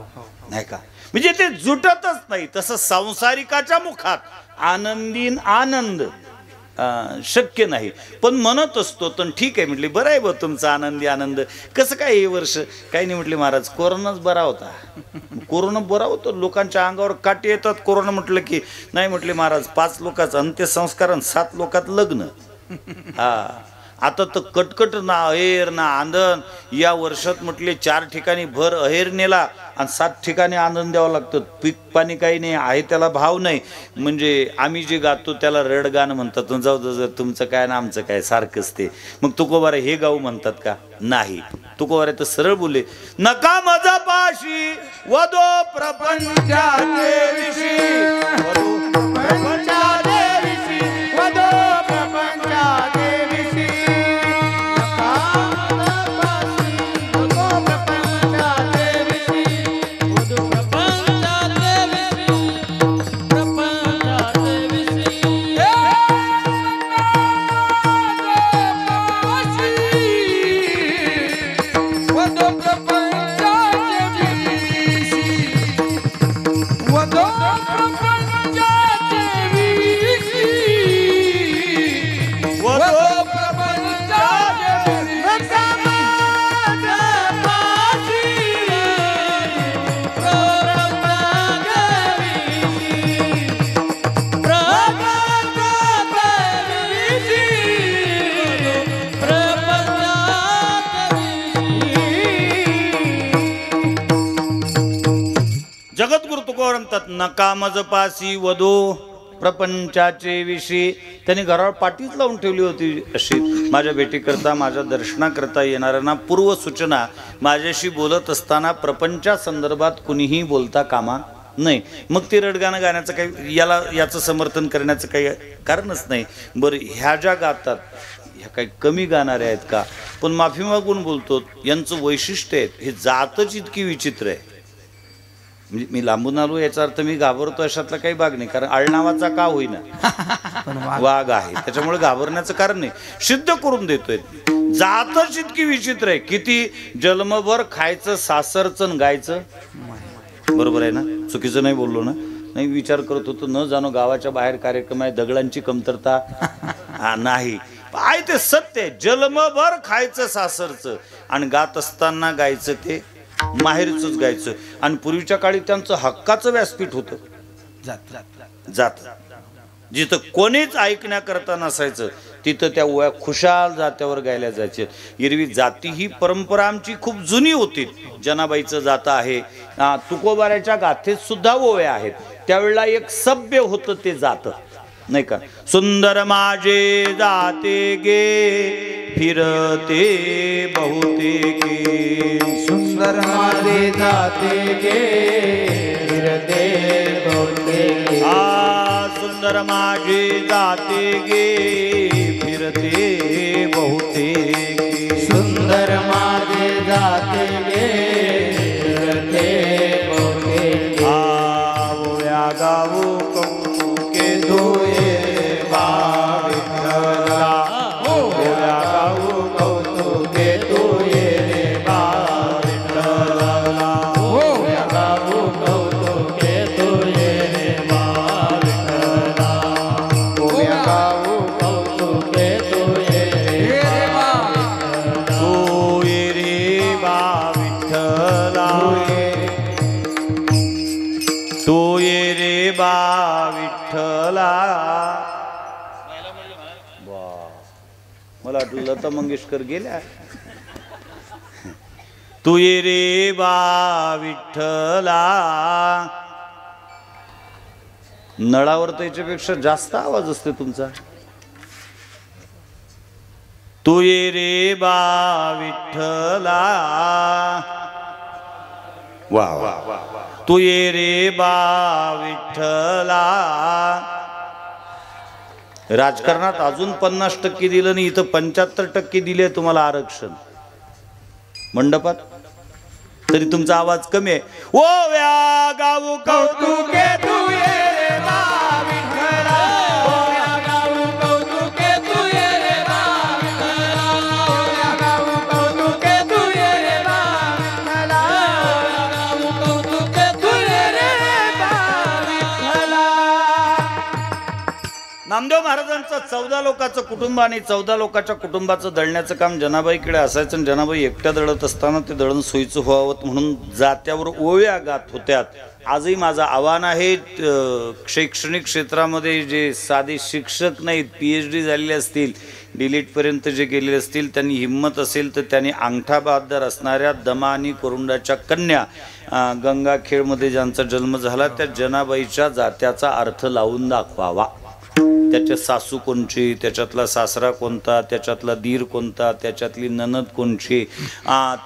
नाही का? म्हणजे ते जुटतच नाही. तसं संसारिकाच्या मुखात आनंदीन आनंद शक्य नाही, पण म्हणत असतो. तर ठीक आहे म्हटले, बरं आहे बा तुमचा आनंदी आनंद. कसं काय हे वर्ष? काही नाही म्हटले महाराज, कोरोनाच बरा होता. कोरोना बरा होतो, लोकांच्या अंगावर काटे येतात कोरोना म्हटलं की. नाही म्हटले महाराज, 5 लोकांचं अंत्यसंस्कार आणि 7 लोकात लग्न. हा, आता तर कटकट ना अहेर ना आंदण, या वर्षात म्हटले 4 ठिकाणी भर अहेर नेला आणि 7 ठिकाणी आनंद द्यावं लागतं. पीक पाणी काही नाही आहे, त्याला भाव नाही. म्हणजे आम्ही जे गातो त्याला रडगाणं म्हणतात. जाऊ जर तुमचं काय ना आमचं काय सारखंच ते. मग तुकोबारे हे गाऊ म्हणतात का? नाही. तुकोबारे तर सरळ बोलले, नका मजा पाशी वदो प्रपंचाचे विषी, वदो प्रपंचाचे विषी, वदो प्रपंचाचे विषी. जगद्गुरु तुकोबार म्हणतात, नका मज पासी वधो प्रपंचाचे विषयी. त्यांनी घरावर पाठीच लावून ठेवली होती अशी, माझ्या भेटीकरता माझ्या दर्शनाकरता येणाऱ्यांना पूर्व सूचना, माझ्याशी बोलत असताना प्रपंचा संदर्भात कुणीही बोलता कामा नाही. मग ती रडगाणं गाण्याचं काही याचं समर्थन करण्याचं काही कारणच नाही. बरं, ह्या ज्या गातात ह्या काही कमी गाणारे आहेत का? पण माफी मागून बोलतो, यांचं वैशिष्ट्य आहे, हे जातच इतकी विचित्र आहे. म्हणजे मी लांबून आलो याचा अर्थ मी घाबरतो अशातला काही भाग नाही, कारण आळनावाचा का होईना वाघ आहे, त्याच्यामुळे घाबरण्याचं कारण नाही. सिद्ध करून देतोय. जातच इतकी विचित्र आहे. किती जन्मभर खायचं सासरचं गायचं. बरोबर आहे ना? चुकीचं नाही बोललो ना? नाही, विचार करत होतो, न जाणो गावाच्या बाहेर कार्यक्रम आहे, दगडांची कमतरता नाही. आहे ते सत्य आहे. जन्मभर खायचं सासरचं आणि गात असताना गायचं ते माहेरच गायचं. आणि पूर्वीच्या काळी त्यांचं हक्काचं व्यासपीठ होतं. जात जिथं कोणीच ऐकण्याकरता नसायचं तिथं त्या ओव्या खुशाल जात्यावर गायल्या जायचे. एरवी जाती ही परंपरा आमची खूप जुनी होती. जनाबाईचं जातं आहे, तुकोबाराच्या गाथेत सुद्धा ओव्या आहेत. त्यावेळेला एक सभ्य होतं ते जातं, नाही का? सुंदर माझे जाते गे फिरते बहुतेके, सुंदर माझे जाते गे फिरते बहुतेके. सुंदर माझे जाते गे फिरते बहुतेके, सुंदर माझे जाते गे फिरते बहुतेके. ओव्या गाऊ कौतुके धोये बा विठ्ठला, ओव्या गाऊ कौतुके धोये बा विठ्ठला, ओव्या गाऊ कौतुके धोये बा विठ्ठला, ओव्या गाऊ कौतुके धोये बा विठ्ठला, तू ये रे बा विठ्ठला. मला वाटलं लता मंगेशकर गेल्या. तू ये रे बा विठ्ठला. नळावर तर याच्यापेक्षा जास्त आवाज असते तुमचा. तू ये रे बा विठ्ठला. वा वा वा. तू ये रे बा विठ्ठला. राजकारणात अजून 50% दिलं नाही, इथं 75% दिले तुम्हाला आरक्षण. मंडपात तरी तुमचा आवाज कमी आहे. ओव्या गाऊ कौतुके तू ये रे बा विठ्ठला, ओव्या गाऊ कौतुके तू ये रे बा विठ्ठला, ओव्या गाऊ कौतुके तू ये रे बा विठ्ठला, ओव्या गाऊ कौतुके तू ये रे बा विठ्ठला. नामदेव महाराजांचं 14 लोकांचं कुटुंब आणि 14 लोकांच्या कुटुंबाचं दळण्याचं काम जनाबाईकडे असायचं. जनाबाई एकट्या दळत असताना ते दळण सोयीचं व्हावं म्हणून जात्यावर ओव्या गात होत्यात. आजही माझं आव्हान आहे, शैक्षणिक क्षेत्रामध्ये जे साधे शिक्षक नाहीत, PhD झालेले असतील, डिलीटपर्यंत जे गेलेले असतील, त्यांनी हिंमत असेल तर त्यांनी अंगठा बहादर असणाऱ्या दमा आणि करुंडाच्या कन्या गंगाखेडमध्ये ज्यांचा जन्म झाला त्या जनाबाईच्या जात्याचा अर्थ लावून दाखवावा. त्याच्या सासू कोणची, त्याच्यातला सासरा कोणता, त्याच्यातला दीर कोणता, त्याच्यातली ननद कोणची,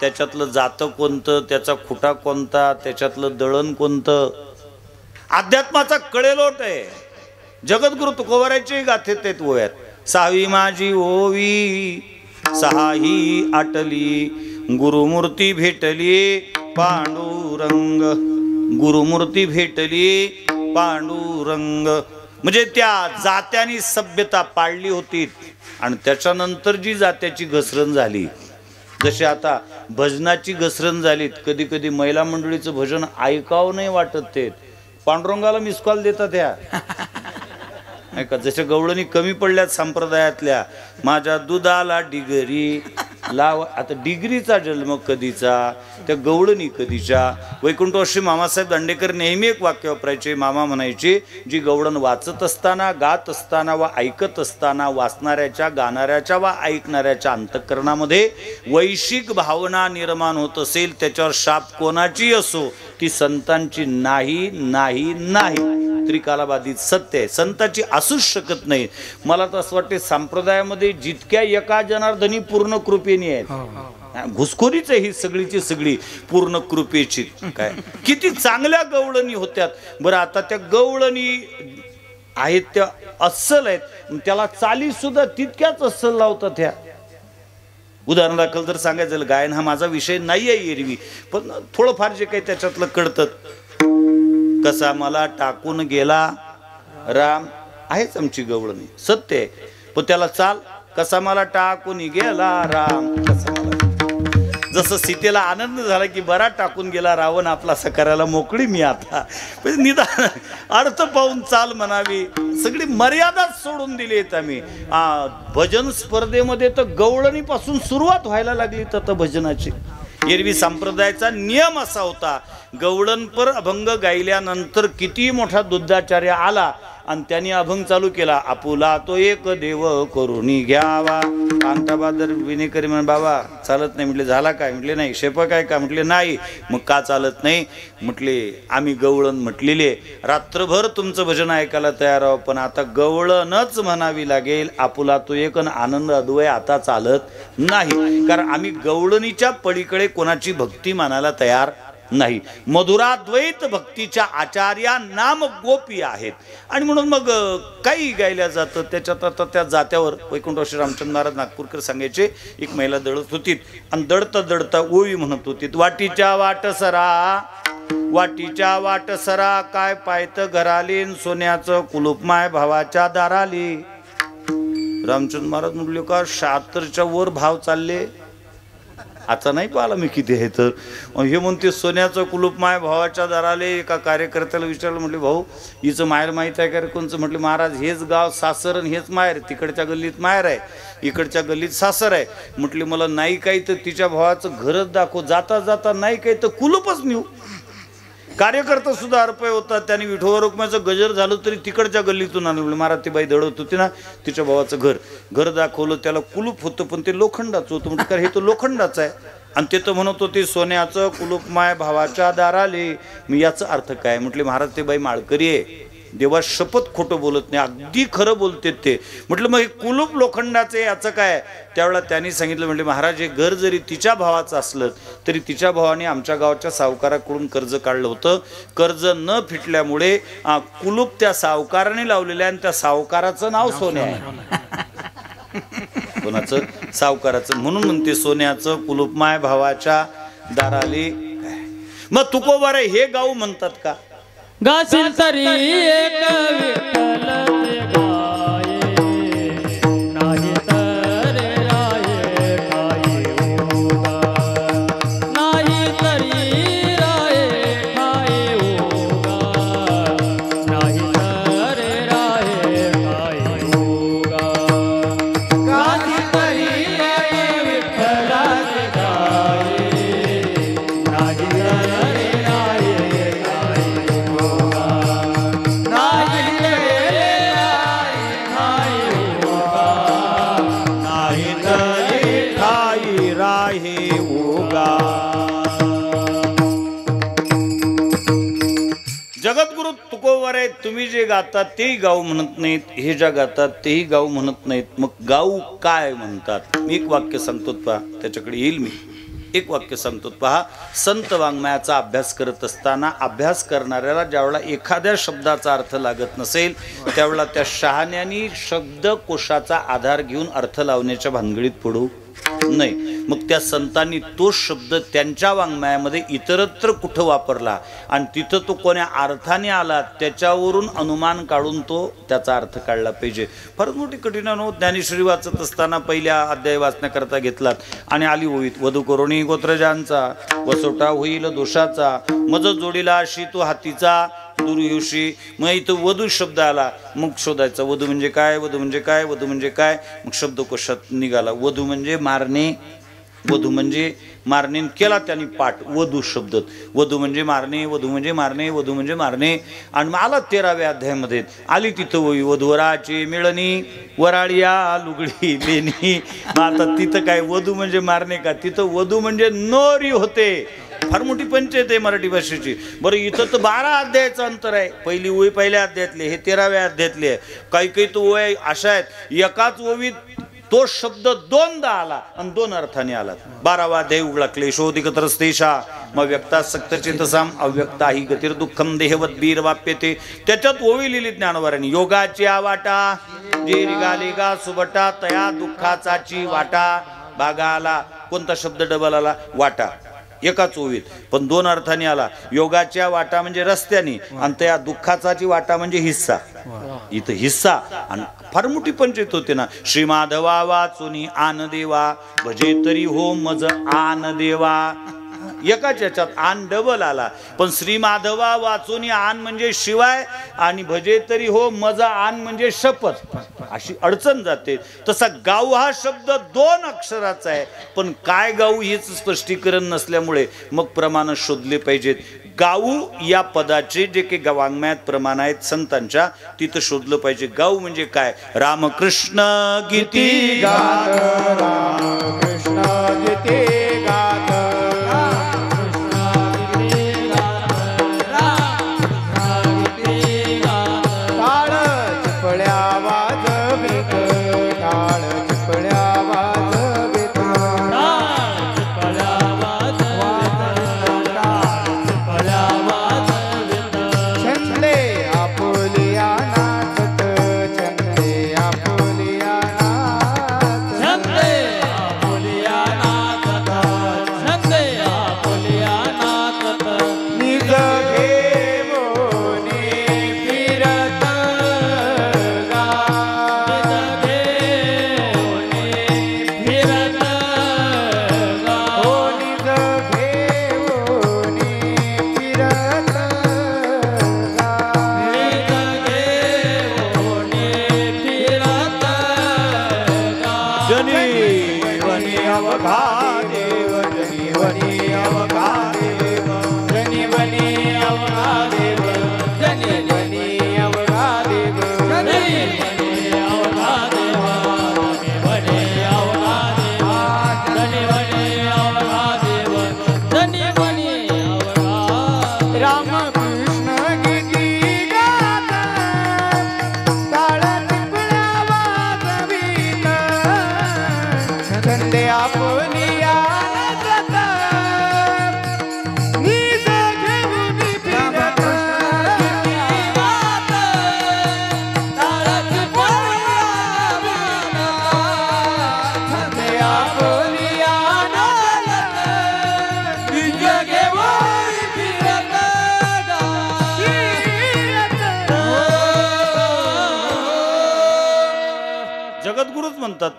त्याच्यातलं जातं कोणतं, त्याचा खुटा कोणता, त्याच्यातलं दळण कोणतं. अध्यात्माचा कळेलोट आहे. जगद्गुरु तुकोबारायचे गाथेत आहेत ओव्यात. सावी माझी ओवी सहाही आटली, गुरुमूर्ती भेटली पांडुरंग, गुरुमूर्ती भेटली पांडुरंग. म्हणजे त्या जात्यानी सभ्यता पाळली होती आणि त्याच्यानंतर जी जात्याची घसरण झाली, जशी आता भजनाची घसरण झालीत. कधी कधी महिला मंडळीचं भजन ऐकावं नाही वाटत, ते पांडुरंगाला मिस कॉल देतात ह्या ऐका. जशा गवळणी कमी पडल्यात संप्रदायातल्या, माझ्या दुधाला डिगरी लाव. आता डिग्रीचा जन्म कधीचा, त्या गवळणी कधीच्या. वैकुंठवासी मामासाहेब दांडेकर नेहमी एक वाक्य वापरायचे. मामा म्हणायचे, जी गवळण वाचत असताना, गात असताना वा ऐकत असताना वाचणाऱ्याच्या, गाणाऱ्याच्या वा ऐकणाऱ्याच्या अंतःकरणामध्ये वैश्विक भावना निर्माण होत असेल, त्याच्यावर शाप कोणाची असो, ती संतांची नाही नाही नाही. त्रिकालाबाधित सत्य आहे, संताची असूच शकत नाही. मला तर असं वाटते संप्रदायामध्ये जितक्या एका जनार्दनी पूर्ण कृपेने आहेत, घुसखोरीच आहे ही सगळीची सगळी पूर्ण कृपेची. काय किती चांगल्या गवळणी होत्यात बरं. आता त्या गवळणी आहेत त्या अस्सल आहेत, त्याला चाली सुद्धा तितक्याच अस्सल लावतात. ह्या उदाहरण दाखल जर सांगायचं झालं, गायन हा माझा विषय नाही आहे एरवी, पण थोडंफार जे काही त्याच्यातलं कळतं. कसा मला टाकून गेला राम, आहेच आमची गवळणी, सत्य आहे. पण त्याला चाल, कसा मला टाकून गेला राम, कसा मला. जसं सीतेला आनंद झाला की बरा टाकून गेला रावण, आपला असं करायला मोकळी मी आता. म्हणजे निदान अर्थ पाहून चाल म्हणावी. सगळी मर्यादाच सोडून दिली आहेत आम्ही. भजन स्पर्धेमध्ये तर गवळणीपासून सुरुवात व्हायला लागली तर भजनाची. एरवी संप्रदायाचा नियम असा होता, गवळणपर अभंग गायल्यानंतर किती मोठा दुधाचार्य आला आणि त्यांनी अभंग चालू केला, आपुला तो एक देव करुणी घ्यावा. अंगठाबहादर विनेकरी म्हणे, बाबा चालत नाही. म्हटले झाला काय? म्हटले नाही. शेपक आहे का? म्हटले नाही. मग का चालत नाही? म्हटले आम्ही गवळण म्हटलेले, रात्रभर तुमचं भजन ऐकायला तयार आहोत, पण आता गवळणच म्हणावी लागेल. आपुला तो एक आनंद अद्वय आता चालत नाही, कारण आम्ही गवळणीच्या पलीकडे कोणाची भक्ती मानायला तयार नाही. मधुराद्वैत भक्तीच्या आचार्या नाम गोपी आहेत आणि म्हणून मग काही गायल्या जातं. त्याच्यात आता त्या जात्यावर वैकुंठवासी रामचंद्र महाराज नागपूरकर सांगायचे, एक महिला दळत होती आणि दळता दळता ओवी म्हणत होती, वाटीच्या वाट सरा, वाटीच्या वाट सरा, काय पायत घराली, सोन्याचं कुलूप माय भावाच्या दाराली. रामचंद्र महाराज म्हटले, का 76च्या वर भाव चालले, आता नाही पाहिला मी किती आहे तर. हे म्हणते सोन्याचं कुलूप माय भावाच्या दाराले. एका कार्यकर्त्याला विचारलं, म्हटले भाऊ हिचं माहेर माहीत आहे का रे कोणचं? म्हटले महाराज हेच गाव सासर आणि हेच माहेर, तिकडच्या गल्लीत माहेर आहे, इकडच्या गल्लीत सासर आहे. म्हटले मला नाही काही तर तिच्या भावाचं घरच दाखव, जाता जाता नाही काही तर कुलूपच नेऊ. कार्यकर्ता सुद्धा अर्पय होता, त्याने विठोबा रुक्माचं गजर झालं तरी तिकडच्या गल्लीतून आणलं. महाराज ती बाई दळत होती ना, तिच्या भावाचं घर दाखवलं, त्याला कुलूप होतं पण ते लोखंडाचं होतं. म्हणजे कारण हे तर लोखंडाचं आहे आणि ते तर म्हणत होते सोन्याचं कुलूप माय भावाच्या दाराले. मी याचा अर्थ काय? म्हटले महाराज ते बाई माळकरी आहे, देवा शपथ खोटं बोलत नाही, अगदी खरं बोलते ते. म्हटलं मग हे कुलूप लोखंडाचं याचं काय? त्यावेळेला त्यांनी सांगितलं, म्हटले महाराज हे घर जरी तिच्या भावाचं असलं तरी तिच्या भावाने आमच्या गावाच्या सावकाराकडून कर्ज काढलं होतं. कर्ज न फिटल्यामुळे कुलूप त्या सावकाराने लावलेलं आहे आणि त्या सावकाराचं नाव सोन्या आहे. कोणाचं? सावकाराचं. म्हणून म्हणते सोन्याचं कुलूप माय भावाच्या दाराले. मग तुकोबारे हे गाव म्हणतात का? गाशील तरी एक विठ्ठल गाये, नाही तर राये ठाई उगा, नाही तरी राये ठाई उगा, नाही तर राये ठाई उगा. गाशील तरी एक विठ्ठल गाये, नाही तर राये ठाई उगा. बरोबर आहे, तुम्ही जे गातात तेही गाऊ म्हणत नाहीत, हे ज्या गातात तेही गाऊ म्हणत नाहीत, मग गाऊ काय म्हणतात? मी एक वाक्य सांगतो पहा, त्याच्याकडे येईल मी. एक वाक्य सांगतो पहा. संत वाङ्मयाचा अभ्यास करत असताना अभ्यास करणाऱ्याला ज्यावेळेला एखाद्या शब्दाचा अर्थ लागत नसेल त्यावेळेला त्या शहाण्यानी शब्दकोशाचा आधार घेऊन अर्थ लावण्याच्या भानगडीत पडू नाही. मग त्या संतांनी तो शब्द त्यांच्या वाङ्मयामध्ये इतरत्र कुठं वापरला आणि तिथं तो कोण्या अर्थाने आला त्याच्यावरून अनुमान काढून तो त्याचा अर्थ काढला पाहिजे. फारच मोठी कठीण अनुभव. ज्ञानेश्वरी वाचत असताना पहिल्या अध्याय वाचण्याकरता घेतलात आणि आली होईत वधू करोणी गोत्रजांचा वसोटा होईल दोषाचा मज जोडीला अशी तो हातीचा दुर्युषी. मग इथं वधू शब्द आला, मग शोधायचा वधू म्हणजे काय, वधू म्हणजे काय, वधू म्हणजे काय. मग शब्दकोशात निघाला वधू म्हणजे मारणे, वधू म्हणजे मारणे केला त्यांनी पाठ वधू शब्द. वधू म्हणजे मारणे, वधू म्हणजे मारणे, वधू म्हणजे मारणे. आणि मग आला 13व्या अध्यायामध्ये आली तिथं होई वधूवराची मिळणी वराळिया लुगडी लेणी. आता तिथं काय वधू म्हणजे मारणे का, तिथं वधू म्हणजे नोरी होते. फार मोठी पंचायत आहे मराठी भाषेची. बरं इथं तर 12 अध्यायाचं अंतर आहे. पहिली ओळी पहिल्या अध्यायातली, हे 13व्या अध्यायातले आहे. काही काही तो ओळी अशा आहेत एकाच ओळीत तो शब्द 2दा आला आणि 2 अर्थाने आला. 12वा अध्याय उघडा क्लेशोदिकतरस्तेषा मग व्यक्ता सक्तचेतसाम अव्यक्ता ही गतिर दुःखम देहवत बीर वाप्यते. त्याच्यात ओळी लिहिली ज्ञानवारांनी. योगाची आवाटा जे रिगाले गा सुबटा तया दुःखाचाची वाटा. भागा आला, कोणता शब्द डबल आला? वाटा. एकाच ओळीत पण 2 अर्थाने आला. योगाच्या वाटा म्हणजे रस्त्याने आणि त्या दुःखाचाची वाटा म्हणजे हिस्सा. इथं हिस्सा आणि फार मोठी पंचायत होते ना. श्री माधवा वाचुनी आन देवा भजे तरी हो मज आन देवा. एकाच याच्यात आन डबल आला. पण श्री माधवा वाचून आन म्हणजे शिवाय आणि भजे तरी हो मजा आन म्हणजे शपथ. अशी अडचण जाते. तसा गाऊ हा शब्द 2 अक्षराचा आहे, पण काय गाऊ हेच स्पष्टीकरण नसल्यामुळे मग प्रमाण शोधले पाहिजेत. गाऊ या पदाचे जे काही वाङ्मयात प्रमाण आहेत संतांच्या तिथं शोधलं पाहिजे. गाऊ म्हणजे काय? रामकृष्ण गीती गात, रामकृष्ण गीते गात,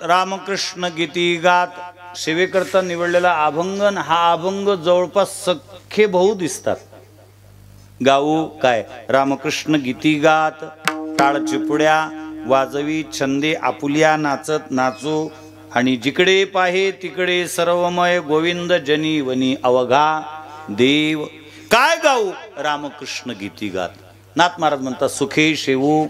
रामकृष्ण गीती गात. सेवेकरता निवडलेला अभंगन हा अभंग जवळपास सख्खे भाऊ दिसतात. गाऊ काय? रामकृष्ण गीती गात टाळ चिपुड्या वाजवी छंदे आपुल्या नाचत नाचो आणि जिकडे पाहे तिकडे सर्वमय गोविंद जनी वनी अवघा देव. काय गाऊ? रामकृष्ण गीती गात. नाथ महाराज म्हणतात सुखे शेवू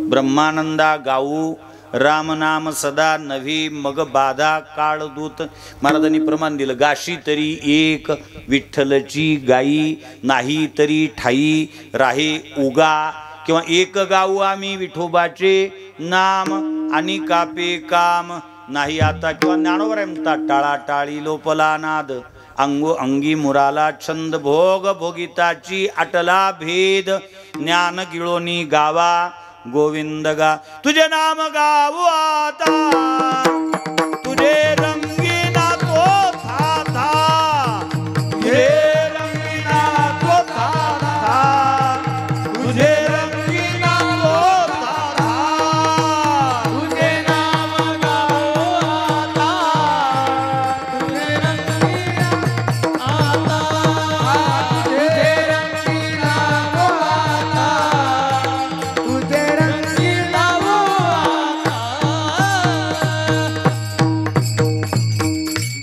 ब्रह्मानंदा गाऊ राम नाम सदा नवी मग बाधा काळदूत. महाराजांनी प्रमाण दिलं. गाशी तरी एक विठ्ठलची गाई नाही तरी ठाई राहे उगा किंवा एक गाऊ आम्ही विठोबाचे नाम आणि कापे काम नाही आता, किंवा ज्ञानोबर म्हणतात टाळा टाळी लोपला नाद अंगो अंगी मुराला छंद भोग भोगिताची अटला भेद ज्ञान गिळोनी गावा गोविंद गा तुझे नाम गाऊ आता तुझे रंगीना तो था तुझे रंगीना तो था तुझे रंगीना तो था तुझे नाम गाऊ आता तुझे रंगीला आता तुझे रंगीला आता तुझे रंगीला आता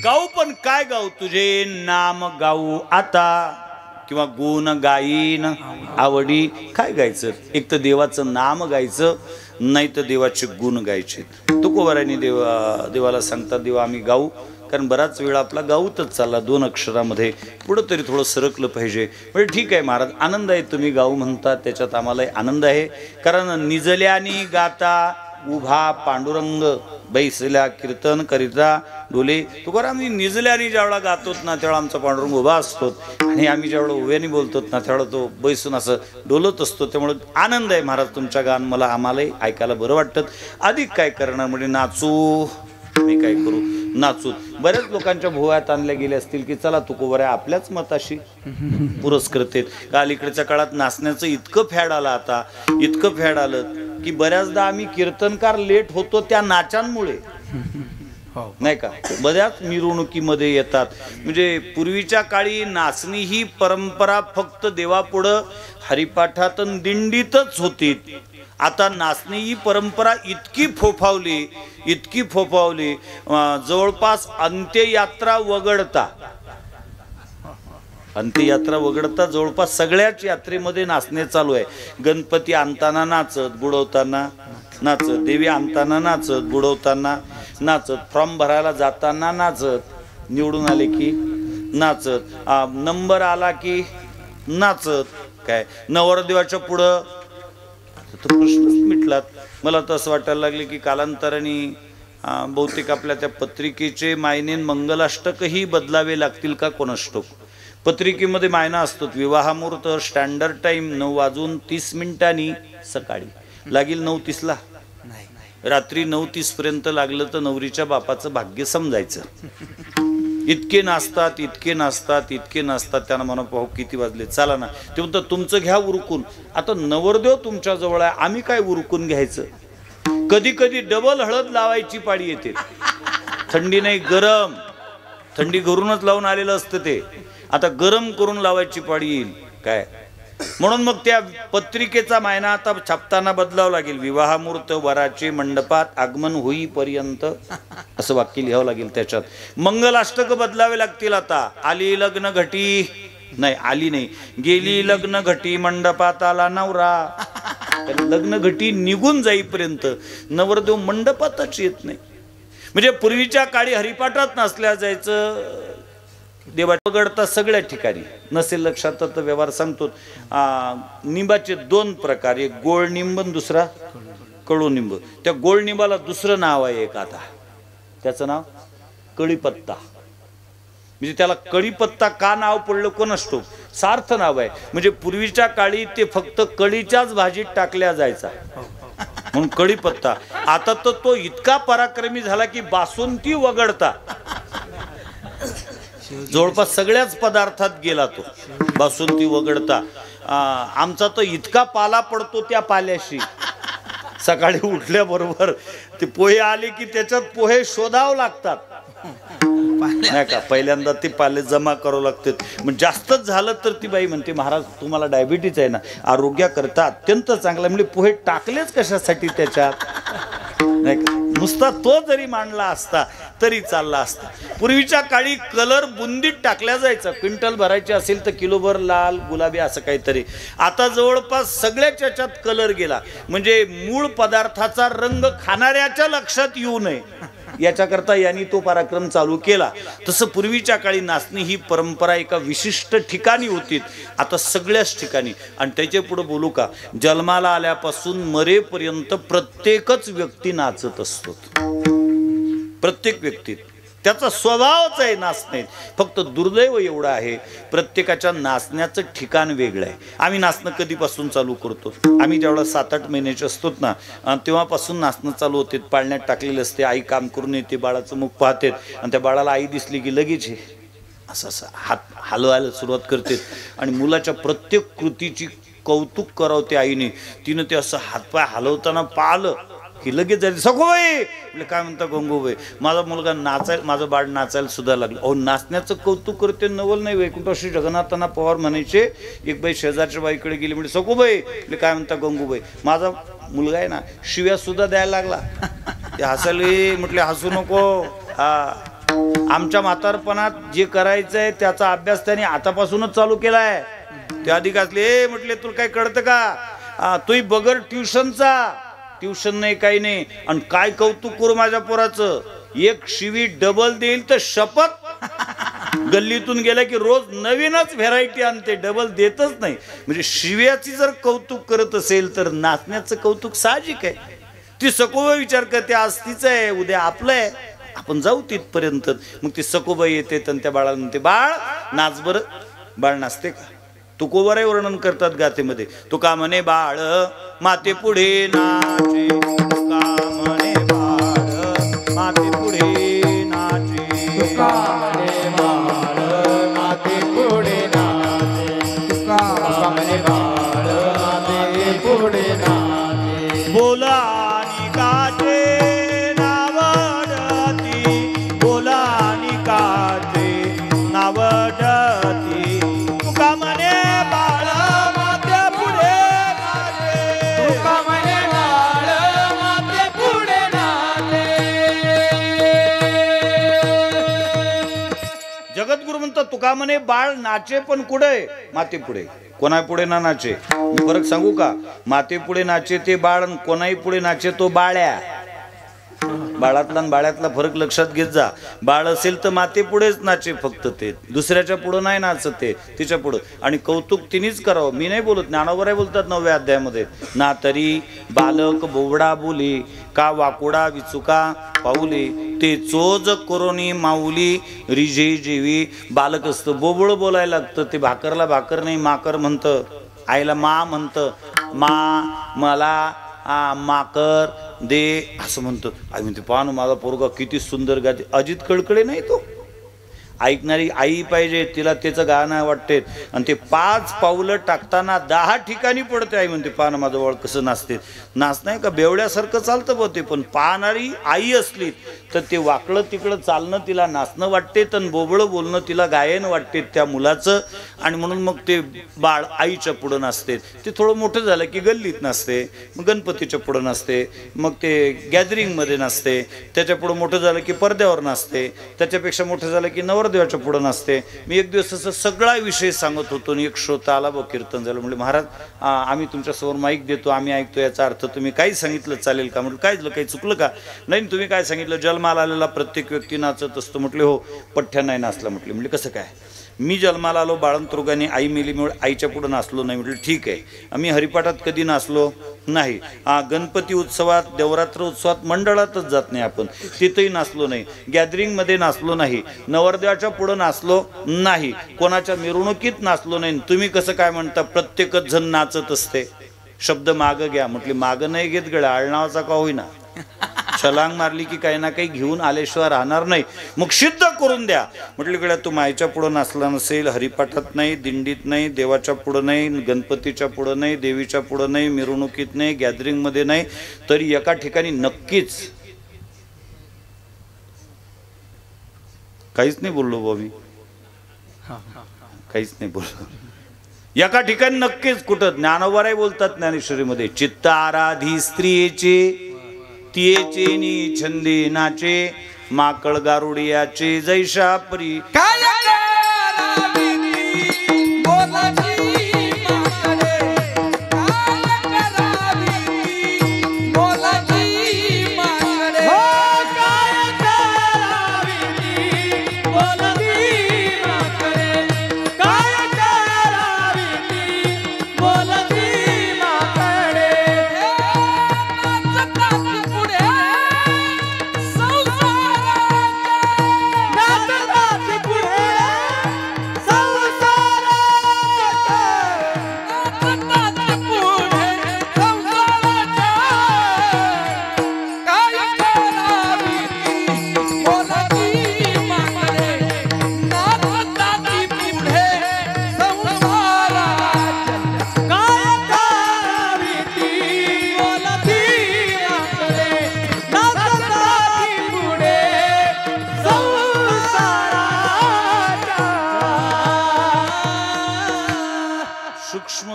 गाऊ, पण काय गाऊ? तुझे नाम गाऊ आता, किंवा गुण गाईन आवडी. काय गायचं? एक तर देवाचं नाम गायचं, नाही तर देवाचे गुण गायचे. तुकोबारायांनी देवाला सांगतात देवा आम्ही गाऊ, कारण बराच वेळा आपला गाऊतच चालला 2 अक्षरामध्ये, पुढं तरी थोडं सरकलं पाहिजे. म्हणजे ठीक आहे महाराज, आनंद आहे तुम्ही गाऊ म्हणता, त्याच्यात आम्हालाही आनंद आहे. कारण निजल्यानी गाता उभा पांडुरंग बैसल्या कीर्तन करिता डोले. तुकाराम निजल्याने ज्यावेळा गातोत ना त्यावेळा आमचा पांडुरंग उभा असतो, आणि आम्ही ज्यावेळा उभ्याने बोलतो ना त्यावेळा तो बैसून असं डोलत असतो. त्यामुळे आनंद आहे महाराज तुमच्या गान, मला आम्हालाही ऐकायला बरं वाटतं. अधिक काय करणार म्हणजे नाचू, मी काय करू नाचू. बऱ्याच लोकांच्या भुवयात आणल्या गेल्या असतील की चला तुकोबारा आपल्याच मताशी पुरस्कृतेत. का अलीकडच्या काळात नाचण्याचं इतकं फॅड आलं, आता इतकं फॅड आलं की बऱ्याचदा आम्ही कीर्तनकार लेट होतो त्या नाचांमुळे, नाही का. बऱ्याच मिरवणुकीमध्ये येतात. म्हणजे पूर्वीच्या काळी नाचणी ही परंपरा फक्त देवापुढं हरिपाठात दिंडीतच होती. आता नाचणी ही परंपरा इतकी फोफावली, इतकी फोफावली, जवळपास अंत्ययात्रा वगळता जवळपास सगळ्याच यात्रेमध्ये नाचणे चालू आहे. गणपती आणताना नाचत, बुडवताना नाचत, देवी आणताना नाचत, बुडवताना नाचत, फॉर्म भरायला जाताना नाचत, निवडून आले की नाचत, नंबर आला की नाचत. काय नवरदेवाच्या पुढं तर प्रश्नच मिटलात. मला तर असं वाटायला लागले की कालांतराने बहुतेक आपल्या त्या पत्रिकेचे मायने मंगलाष्टकही बदलावे लागतील का कोणास ठाऊक. पत्रिकेमध्ये मायना असतो विवाहमुहूर्त स्टँडर्ड टाइम 9:30 सकाळी लागील 9:30ला, रात्री 9:30 पर्यंत लागलं तर नवरीच्या बापाचं भाग्य समजायचं. इतके नाचतात, इतके नाचतात, इतके नाचतात. त्यांना म्हणा पाहू किती वाजले, चला ना. ते म्हणतात तुमचं घ्या उरकून. आता नवरदेव तुमच्या जवळ आहे, आम्ही काय उरकून घ्यायचं. कधी कधी डबल हळद लावायची पाळी येते. थंडी नाही गरम, थंडी घरूनच लावून आलेलं असतं ते, आता गरम करून लावायची पाळी येईल काय. म्हणून मग त्या पत्रिकेचा मायना आता छापताना बदलावं लागेल. विवाहमुहूर्त वराचे मंडपात आगमन होईपर्यंत असं वाक्य लिहावं लागेल. त्याच्यात मंगलाष्टक बदलावे लागतील. आता आली लग्न घटी, नाही आली नाही, गेली लग्न घटी मंडपात आला नवरा. लग्न घटी निघून जाईपर्यंत नवरदेव मंडपातच येत नाही. म्हणजे पूर्वीच्या काळी हरिपाठात नाचल्या जायचं, देवाच्या वगळता सगळ्या ठिकाणी. नसेल लक्षात तर व्यवहार सांगतो. निंबाचे 2 प्रकार, एक गोळ निंब, दुसरा कडुनिंब. त्या गोळ निंबाला दुसरं नाव आहे एक, आता त्याचं नाव कळीपत्ता. म्हणजे त्याला कळीपत्ता का नाव पडलं कोणास ठाऊक, सार्थ नाव आहे. म्हणजे पूर्वीच्या काळी ते फक्त कळीच्याच भाजीत टाकल्या जायचा म्हणून कळीपत्ता. आता तर तो इतका पराक्रमी झाला की बासुंदी वगळता जवळपास सगळ्याच पदार्थात गेला तो, बासुंदी वगळता. आमचा तो इतका पाला पडतो त्या पाल्याशी. सकाळी उठल्याबरोबर ते पोहे आले की त्याच्यात पोहे शोधावं लागतात, नाही का. पहिल्यांदा ते पाले जमा करावं लागतात. मग जास्तच झालं तर ती बाई म्हणते महाराज तुम्हाला डायबिटीज आहे ना, आरोग्याकरता अत्यंत चांगला. म्हणजे पोहे टाकलेच कशासाठी त्याच्यात, नाही का. नुसता तो जरी मांडला असता तरी चालला असता. पूर्वीच्या काळी कलर बुंदीत टाकल्या जायचा. क्विंटल भरायचे असेल तर किलोभर लाल गुलाबी असं काहीतरी. आता जवळपास सगळ्याच याच्यात कलर गेला. म्हणजे मूळ पदार्थाचा रंग खाणाऱ्याच्या लक्षात येऊ नये याच्याकरता यांनी तो पराक्रम चालू केला. तसं पूर्वीच्या काळी नाचणी ही परंपरा एका विशिष्ट ठिकाणी होती, आता सगळ्याच ठिकाणी. आणि त्याच्या पुढे बोलू का, जन्माला आल्यापासून मरेपर्यंत प्रत्येकच व्यक्ती नाचत असतो. प्रत्येक व्यक्ती त्याचा स्वभावच आहे नाचणे. फक्त दुर्दैव एवढं आहे, प्रत्येकाच्या नाचण्याचं ठिकाण वेगळं आहे. आम्ही नाचणं कधीपासून चालू करतो, आम्ही ज्यावेळेला 7-8 महिन्याचे असतो ना तेव्हापासून नाचणं चालू होते. पाळण्यात टाकलेलं असते, आई काम करून येते, बाळाचं मुख पाहते आणि त्या बाळाला आई दिसली की लगेच असं असं हात हलवायला सुरुवात करते. आणि मुलाच्या प्रत्येक कृतीची कौतुक करावते आईने. तिनं ते असं हातपाय हलवताना पाहिलं की लगेच जायचं, सखूबाई म्हणजे काय म्हणता गंगूबाई, माझा मुलगा नाचायला, माझं बाळ नाचायला सुद्धा लागलं. अहो नाचण्याचं कौतुक करते, नवल नाही. वैकुंठ श्री जगन्नाथांना पवार म्हणायचे, एक बाई शेजारच्या बाईकडे गेली, म्हणजे सखूबाई म्हणजे काय म्हणता गंगूबाई, माझा मुलगा आहे ना शिव्या सुद्धा द्यायला लागला. ते हसले, म्हटले हसू नको. हा, आमच्या म्हातारपणात जे करायचं आहे त्याचा अभ्यास त्याने आतापासूनच चालू केलाय. ते अधिक असले, म्हटले तुला काय कळतं का, तोही बगर ट्युशनचा, ट्युशन नाही काही नाही. आणि काय कौतुक करू माझ्या पोराचं, एक शिवी डबल देईल तर शपथ. गल्लीतून गेला की रोज नवीनच व्हेरायटी आणते, डबल देतच नाही. म्हणजे शिव्याची जर कौतुक करत असेल तर नाचण्याचं कौतुक साहजिक आहे. ती सखूबाई विचार करते, आज तिचं आहे उद्या आपलं आहे, आपण जाऊ तिथपर्यंत. मग ती सखूबाई येते आणि त्या बाळाला म्हणते, बाळ नाच बरं. बाळ नाचते का, तुकोबाराही वर्णन करतात गाथेमध्ये. तुका म्हणे बाळ माते पुढे नाचे, तुका म्हणे बाळ माते पुढे नाचे, तुका म्हणे बाळ माते पुढे नाचे, तुका म्हणे बाळ माते पुढे नाचे. बोला आणि काचे नावडती, बोला आणि काचे नावडती, तुका म्हणे बाळ माते पुढे नाचे, तुका म्हणे बाळ माते पुढे नाचे. जगद्गुरु म्हणतात तुका म्हणे बाळ नाचे पण कुठे, माते पुढे. कोणा पुढे ना नाचे. मी फरक सांगू का, माते पुढे नाचे ते बाळ आणि कोणाही पुढे नाचे तो बाळ्या. बाळातला आणि बाळ्यातला फरक लक्षात घेत जा. बाळ असेल तर माते पुढेच नाचे, फक्त ते दुसऱ्याच्या पुढं नाही नाचत, ते तिच्या पुढं. आणि कौतुक तिनेच करावं, मी नाही बोलत, ज्ञानोबराय बोलतात 9व्या अध्यायामध्ये, ना तरी बालक बोबडा बोली, का वाकुडा विचुका पाऊली, ते चोज करोनी माऊली रिजे जेवी. बालक असतं बोबळ बोलायला लागतं, ते भाकरला भाकर नाही माकर म्हणतं, आईला मा म्हणतं, मा मला माकर दे असं म्हणतो. आई म्हणते, पहा ना माझा पोरगा किती सुंदर गाते. अजित कडकडे नाही तो, ऐकणारी आई पाहिजे, तिला त्याचं गाणं वाटते. आणि ते 5 पावलं टाकताना 10 ठिकाणी पडते. आई म्हणते, पहा ना माझं बाळ कसं नाचते. नाच नाही का बेवड्यासारखं चालतं बघते, पण पाहणारी आई असली तर ते वाकडं तिकडं चालणं तिला नाचणं वाटते, तर बोबळं बोलणं तिला गायन वाटते त्या मुलाचं. आणि म्हणून मग ते बाळ आईच्या पुढं नाचते. ते थोडं मोठं झालं की गल्लीत नाचते, मग गणपतीच्या पुढं नाचते, मग ते गॅदरिंगमध्ये नाचते, त्याच्या पुढं मोठं झालं की पडद्यावर नाचते, त्याच्यापेक्षा मोठं झालं की नवरदेवाच्या पुढं नाचते. मी एक दिवस असं सगळा विषय सांगत होतो आणि एक श्रोता आला, बघ कीर्तन झालं, म्हणजे महाराज आम्ही तुमच्यासमोर माईक देतो, आम्ही ऐकतो, याचा अर्थ तुम्ही काही सांगितलं चालेल का. म्हटलं काय झालं, काही चुकलं का. नाही तुम्ही काय सांगितलं, जन्माला आलेला प्रत्येक व्यक्ती नाचत असतो. म्हटले हो, पठ्ठ्या नाही नाचला. म्हटले म्हणजे कसं काय. मी जन्माला आलो बाळंतरोगाने, आई मेलीमुळे आईच्या पुढं नाचलो नाही. म्हटलं ठीक आहे. आम्ही हरिपाठात कधी नाचलो नाही, गणपती उत्सवात देवरात्र उत्सवात मंडळातच जात नाही आपण, तिथंही नाचलो नाही, गॅदरिंगमध्ये नाचलो नाही, नवरदेवाच्या पुढं नाचलो नाही, कोणाच्या मिरवणुकीत नाचलो नाही. तुम्ही कसं काय म्हणता प्रत्येकच जण नाचत असते. शब्द मागं घ्या. म्हटले मागं नाही घेत गड्या, आळनावाचा का होईना, छलांग मारली की काही ना काही घेऊन आल्याशिवाय राहणार नाही, मग सिद्ध करून द्या. म्हटलं गड्या तू माईच्या पुढं नाचला नसेल, हरिपाठात नाही, दिंडीत नाही, देवाच्या पुढं नाही, गणपतीच्या पुढं नाही, देवीच्या पुढं नाही, मिरवणुकीत नाही, गॅदरिंगमध्ये नाही, तरी एका ठिकाणी नक्कीच. काहीच नाही बोललो बॉबी, काहीच नाही बोललो. एका ठिकाणी नक्कीच. कुठं ज्ञानोबाराय बोलतात ज्ञानेश्वरीमध्ये, चित्त आराधी स्त्रियेचे तियेचे नि छंदे नाचे, माकळ गारुडियाचे जैशा परी. काय करावी ती बोलाची माकडे, काय करावी ती बोलाची माकडे, हो काय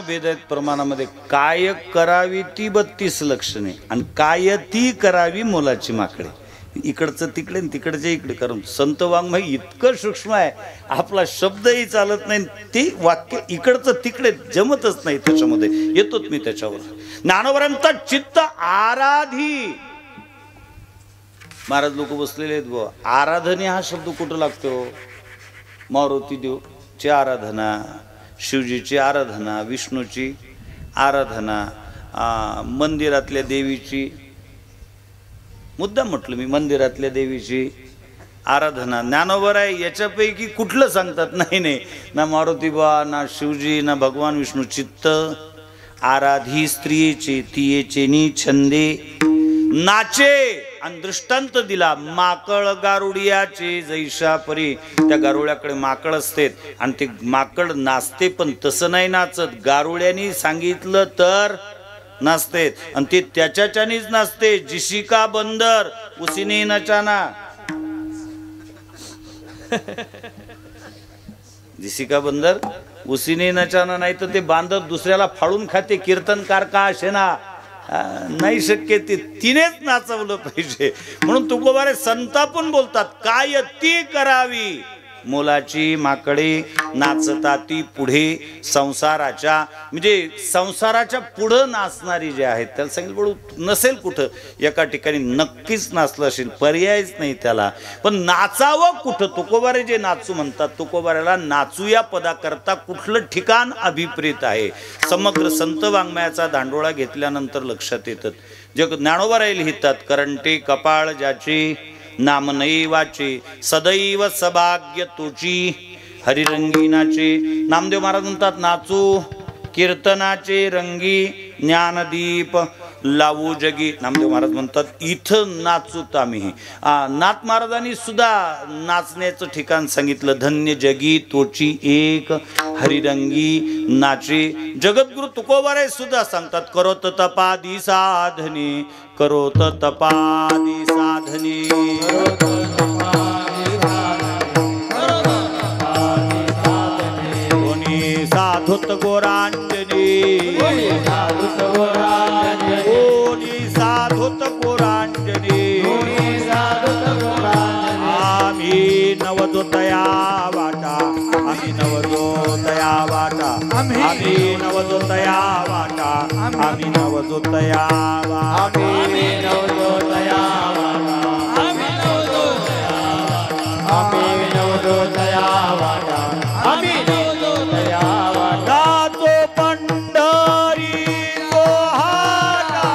भेद आहेत प्रमाणामध्ये. काय करावी ती 32 लक्षणे आणि काय ती करावी मोलाची माकडे. इकडचं तिकडे तिकडचे इकडे. कारण संत वाङ्मय इतकं सूक्ष्म आहे, आपला शब्दही चालत नाही, ते वाक्य इकडचं तिकडे जमतच नाही. त्याच्यामध्ये येतोच मी त्याच्यावर. ज्ञानोबरांचा चित्त आराधी. महाराज लोक बसलेले आहेत बुवा. आराधने हा शब्द कुठं लागतो? मारुती देवची आराधना, शिवजीची आराधना, विष्णूची आराधना, मंदिरातल्या देवीची, मुद्दा म्हटलं मी, मंदिरातल्या देवीची आराधना. ज्ञानोबर आहे याच्यापैकी कुठलं सांगतात? नाही नाही, ना मारुती बा, ना शिवजी, ना भगवान विष्णू. चित्त आराधी स्त्रियेचे तियेचे नि छंदे नाचे. आणि दृष्टांत दिला माकळ गारुडियाचे जैशा परी. त्या गारुड्याकडे माकळ असते आणि ते माकड नाचते, पण तसं नाही नाचत. गारुड्यानी सांगितलं तर नाचते आणि ते त्याच्याच्यानीच नाचते. जिशिका बंदर उसीने नचाना. जिशिका बंदर उसीने नचाना. नाही तर ते बांदर दुसऱ्याला फाडून खाते. कीर्तनकार का असे ना, नाही शक्य. ते तिनेच नाचवलं पाहिजे. म्हणून तुकोबारे संतापून बोलतात, काय ती करावी मोलाची माकडे. नाचता ती पुढे संसाराच्या, म्हणजे संसाराच्या पुढं नाचणारी जे आहेत त्याला सांगितलं बडू नसेल कुठं. एका ठिकाणी नक्कीच नाचलं असेल, पर्यायच नाही त्याला. पण नाचावं कुठं? तुकोबारे जे नाचू म्हणतात, तुकोबाऱ्याला नाचू या पदाकरता कुठलं ठिकाण अभिप्रेत आहे? समग्र संत वाङ्मयाचा दांडोळा घेतल्यानंतर लक्षात येतात. जग ज्ञानोबा लिहितात, करंटे कपाळ ज्याचे नाम नैवाचे सदैव सभाग्य तुची हरिरंगी नाचे. नामदेव महाराज म्हणतात, नाचू कीर्तनाचे रंगी ज्ञानदीप लावू जगी. नामदेव महाराज म्हणतात, इथं नाचूत आम्ही. नाथ महाराजांनी सुद्धा नाचण्याचं ठिकाण सांगितलं, धन्य जगी तोची एक हरिरंगी नाचे. जगद्गुरु तुकोबारे सुद्धा सांगतात, करोत तपादी साधने, करोत तपादी साधने. कोणी साधुत गोरांजने, कोणी साधुत गोरांजने. आम्ही नवजोतया वाटा, आम्ही नवजोतया वाटा, आम्ही नवजोतया वाटा, आम्ही नवजोतया वाटा, आम्ही नवजोतया वाटा, आम्ही नवजोतया वाटा, आम्ही नवजोतया वाटा. तो पंढरी तो हाटा,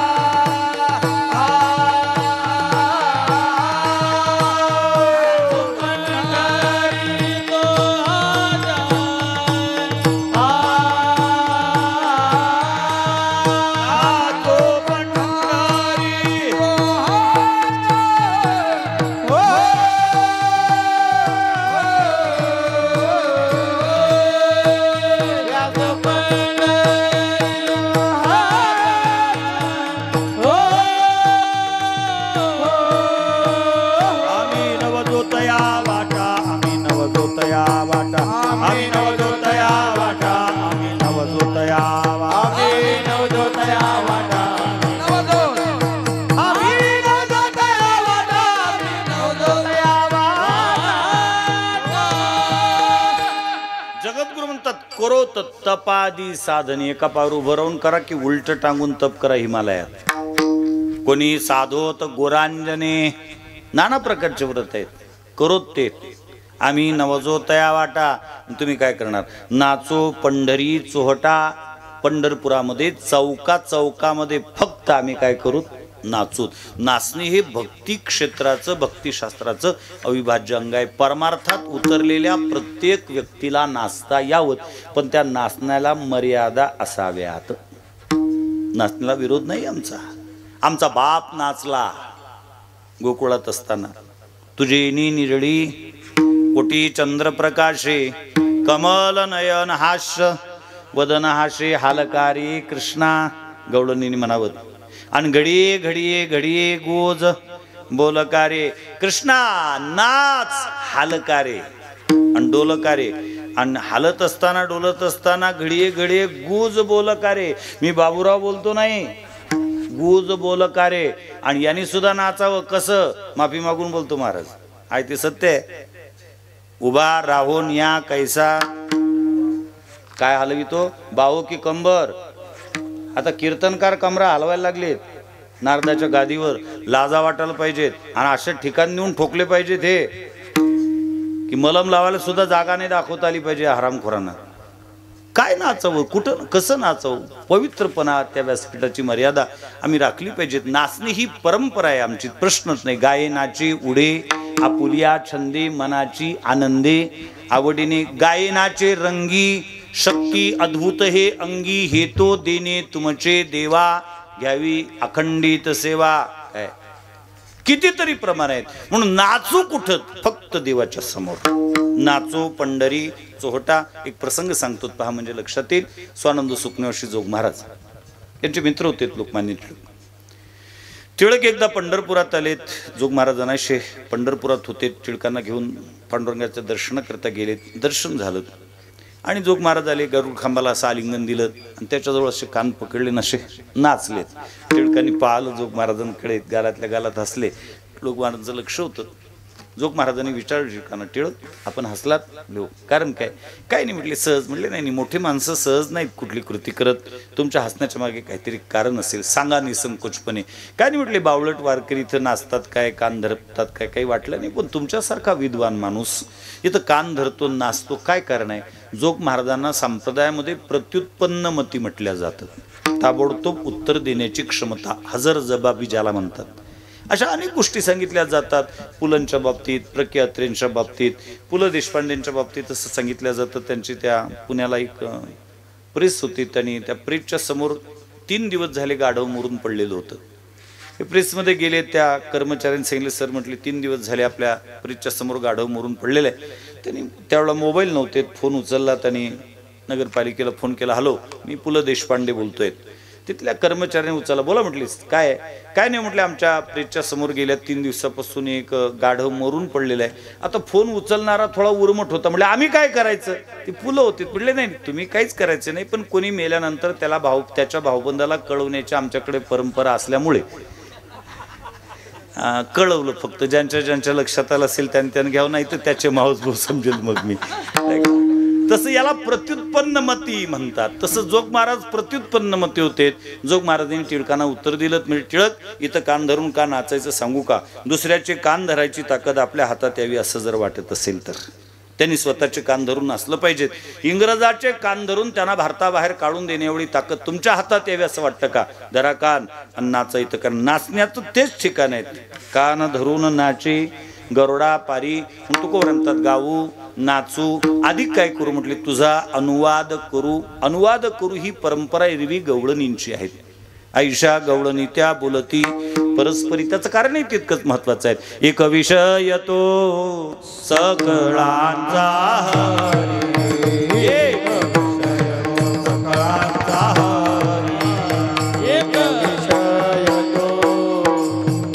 तपादी साधने. एका पायावर उभं राहून करा की उलट टांगून तप करा हिमालयात. कोणी साधोत गोरांजने. नाना प्रकारचे व्रत आहेत, करोत ते. आम्ही नवजोतया वाटा. तुम्ही काय करणार? नाचो पंढरी चोहटा. पंढरपुरामध्ये चौका चौकामध्ये फक्त आम्ही काय करू? नाचू. नाचणे हे भक्ती क्षेत्राचं, भक्तिशास्त्राचं अविभाज्य अंग आहे. परमार्थात उतरलेल्या प्रत्येक व्यक्तीला नाचता यावं, पण त्या नाचण्याला मर्यादा असाव्यात. नाचण्याला विरोध नाही आमचा. आमचा बाप नाचला गोकुळात असताना. तुझे निरळी कोटी चंद्रप्रकाशे, कमल नयन हास्य वदन हाशे हालकारी कृष्णा. गवळणीने म्हणावत. आणि घडिये घडिये घडिये गोज बोलकारे. कृष्णा नाच हालकारे आणि डोलकारे. आणि हालत असताना डोलत असताना घडिये घडिये गुज बोल का रे. मी बाबूराव बोलतो नाही, गुज बोल का रे. आणि यांनी सुद्धा नाचावं कसं, माफी मागून बोलतो महाराज, आहे ते सत्य आहे. उभा राहून या कैसा काय हलवितो, बाहो की कंबर. आता कीर्तनकार कमरा हलवायला लागलेत नारदाच्या गादीवर, लाजा वाटायला पाहिजेत आणि अशा ठिकाणी नेऊन ठोकले पाहिजेत हे की मलम लावायला सुद्धा जागा नाही दाखवता आली पाहिजे हरामखोरांना. काय नाचावं, कुठं कसं नाचावं, पवित्रपणा त्या व्यासपीठाची मर्यादा आम्ही राखली पाहिजेत. नाचणे ही परंपरा आहे आमची, प्रश्नच नाही. गाये नाचे उडे आपुलिया छंदे मनाची आनंदे आवडीने. गाये नाचे रंगी शक्ती अद्भुत हे अंगी, हेतो देणे तुमचे देवा घ्यावी अखंडित सेवा. काय कितीतरी प्रमाण आहेत. म्हणून नाचू कुठं, फक्त देवाच्या समोर नाचो. पंढरी चोहटा एक प्रसंग सांगतो पहा, म्हणजे लक्षात येईल. स्वानंद सुखनेवशी जोग महाराज यांचे मित्र होते लोकमान्य टिळक. टिळक एकदा पंढरपुरात आलेत. जोग महाराजांना पंढरपुरात होते, टिळकांना घेऊन पांडुरंगाच्या दर्शनाकरता गेलेत. दर्शन झालं आणि जोग महाराज आले, गरुड खांबाला असं आलिंगन दिलं आणि त्याच्याजवळ असे कान पकडले नसे नाचलेत. टिळकांनी पाहिलं जोग महाराजांकडे, गालातल्या गालात हसले. जोग महाराजांचं लक्ष होतं. जोग महाराजांनी विचारलं टिळकांना, टिळक आपण हसलात? कारण काय? काय नाही म्हटले, सहज. म्हटले नाही, मोठी माणसं सहज नाहीत कुठली कृती करत, तुमच्या हसण्याच्या मागे काहीतरी कारण असेल, सांगा निसंकोचपणे. काय नाही म्हटले, बावळट वारकरी इथं नाचतात काय, कान धरतात काय, काही वाटलं नाही, पण तुमच्यासारखा विद्वान माणूस इथं कान धरतो नाचतो, काय कारण आहे? जोग महाराजांना संप्रदायामध्ये प्रत्युत्पन्न मती म्हटल्या जातं, ताबडतोब उत्तर देण्याची क्षमता, हजर जबाबी ज्याला म्हणतात. अशा अनेक गोष्टी सांगितल्या जातात. पुलंच्या बाबतीत, प्रख्यात्रेंच्या बाबतीत, पु ल देशपांडेंच्या बाबतीत असं सांगितलं जातं. त्यांची त्या पुण्याला एक प्रेस होती, त्यांनी त्या प्रेसच्या समोर 3 दिवस झाले गाढव मरून पडलेलं होतं. हे प्रेसमध्ये गेले, त्या कर्मचाऱ्यांनी सांगितले, सर म्हटले 3 दिवस झाले आपल्या प्रेसच्या समोर गाढव मरून पडलेलं आहे. त्यांनी त्यावेळेला मोबाईल नव्हते, फोन उचलला, त्यांनी नगरपालिकेला फोन केला, हॅलो मी पु ल देशपांडे बोलतोय. तिथल्या कर्मचाऱ्याने उचलला, बोला म्हटलीस काय? काय नाही म्हटलं, आमच्या प्रेसच्या समोर गेल्या 3 दिवसापासून एक गाढव मरून पडलेलं आहे. आता फोन उचलणारा थोडा उर्मट होता. म्हटलं आम्ही काय करायचं? ती फुलं होती. म्हटले नाही तुम्ही काहीच करायचं नाही, पण कोणी मेल्यानंतर त्याला त्याच्या भाऊबंदाला कळवण्याची आमच्याकडे परंपरा असल्यामुळे कळवलं. फक्त ज्यांच्या लक्षात आलं असेल त्याने घ्यावं, नाही तर त्याचे माऊस भाऊ समजेल मग मी. तसं याला प्रत्युत्पन्न मती म्हणतात. तसं जोग महाराज प्रत्युत्पन्न मती होते. जोग महाराजांनी टिळकांना उत्तर दिलं, म्हणजे टिळक इथं कान धरून का नाचायचं सांगू का? दुसऱ्याचे कान धरायची ताकद आपल्या हातात यावी असं जर वाटत असेल तर त्यांनी स्वतःचे कान धरून नाचलं पाहिजे. इंग्रजाचे कान धरून त्यांना भारताबाहेर काढून देणे एवढी ताकद तुमच्या हातात यावी असं वाटतं का? धरा कान आणि नाचा इथं. कारण नाचण्याचं तेच ठिकाण आहेत. कान धरून नाचे गरुडा पारी. तुको म्हणतात गाऊ नाचू, अधिक काय करू म्हटले, तुझा अनुवाद करू. अनुवाद करू ही परंपरा एरवी गवळणींची आहे. ऐशा गवळणी त्या बोलती परस्परी. त्याचं कारणही तितकंच महत्वाचं आहे. एक विषय तो सकळांचा हरी, एक विषय तो सकळांचा हरी, एक विषय तो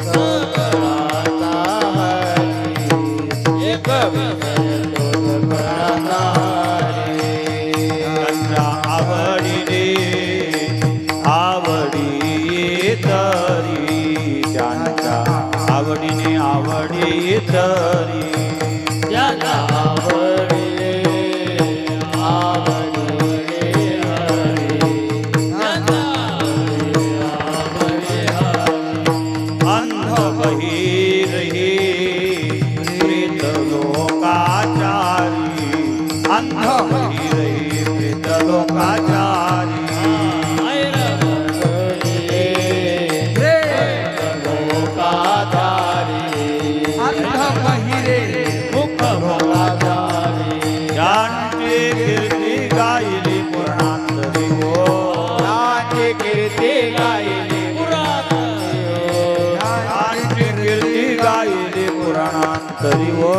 सकळांचा हरी, एक विषय तो सकळांचा हरी. त्यांच्या आवडीने आवडी तरी, त्यांच्या आवडीने आवडी तरी, त्याला आवडीने आवडी हरी, त्याला आवडी हरी. अंध बहीर हे प्रेत लोकाचारी, अंध बहीर हे प्रेत लोकाचारी. तरी वो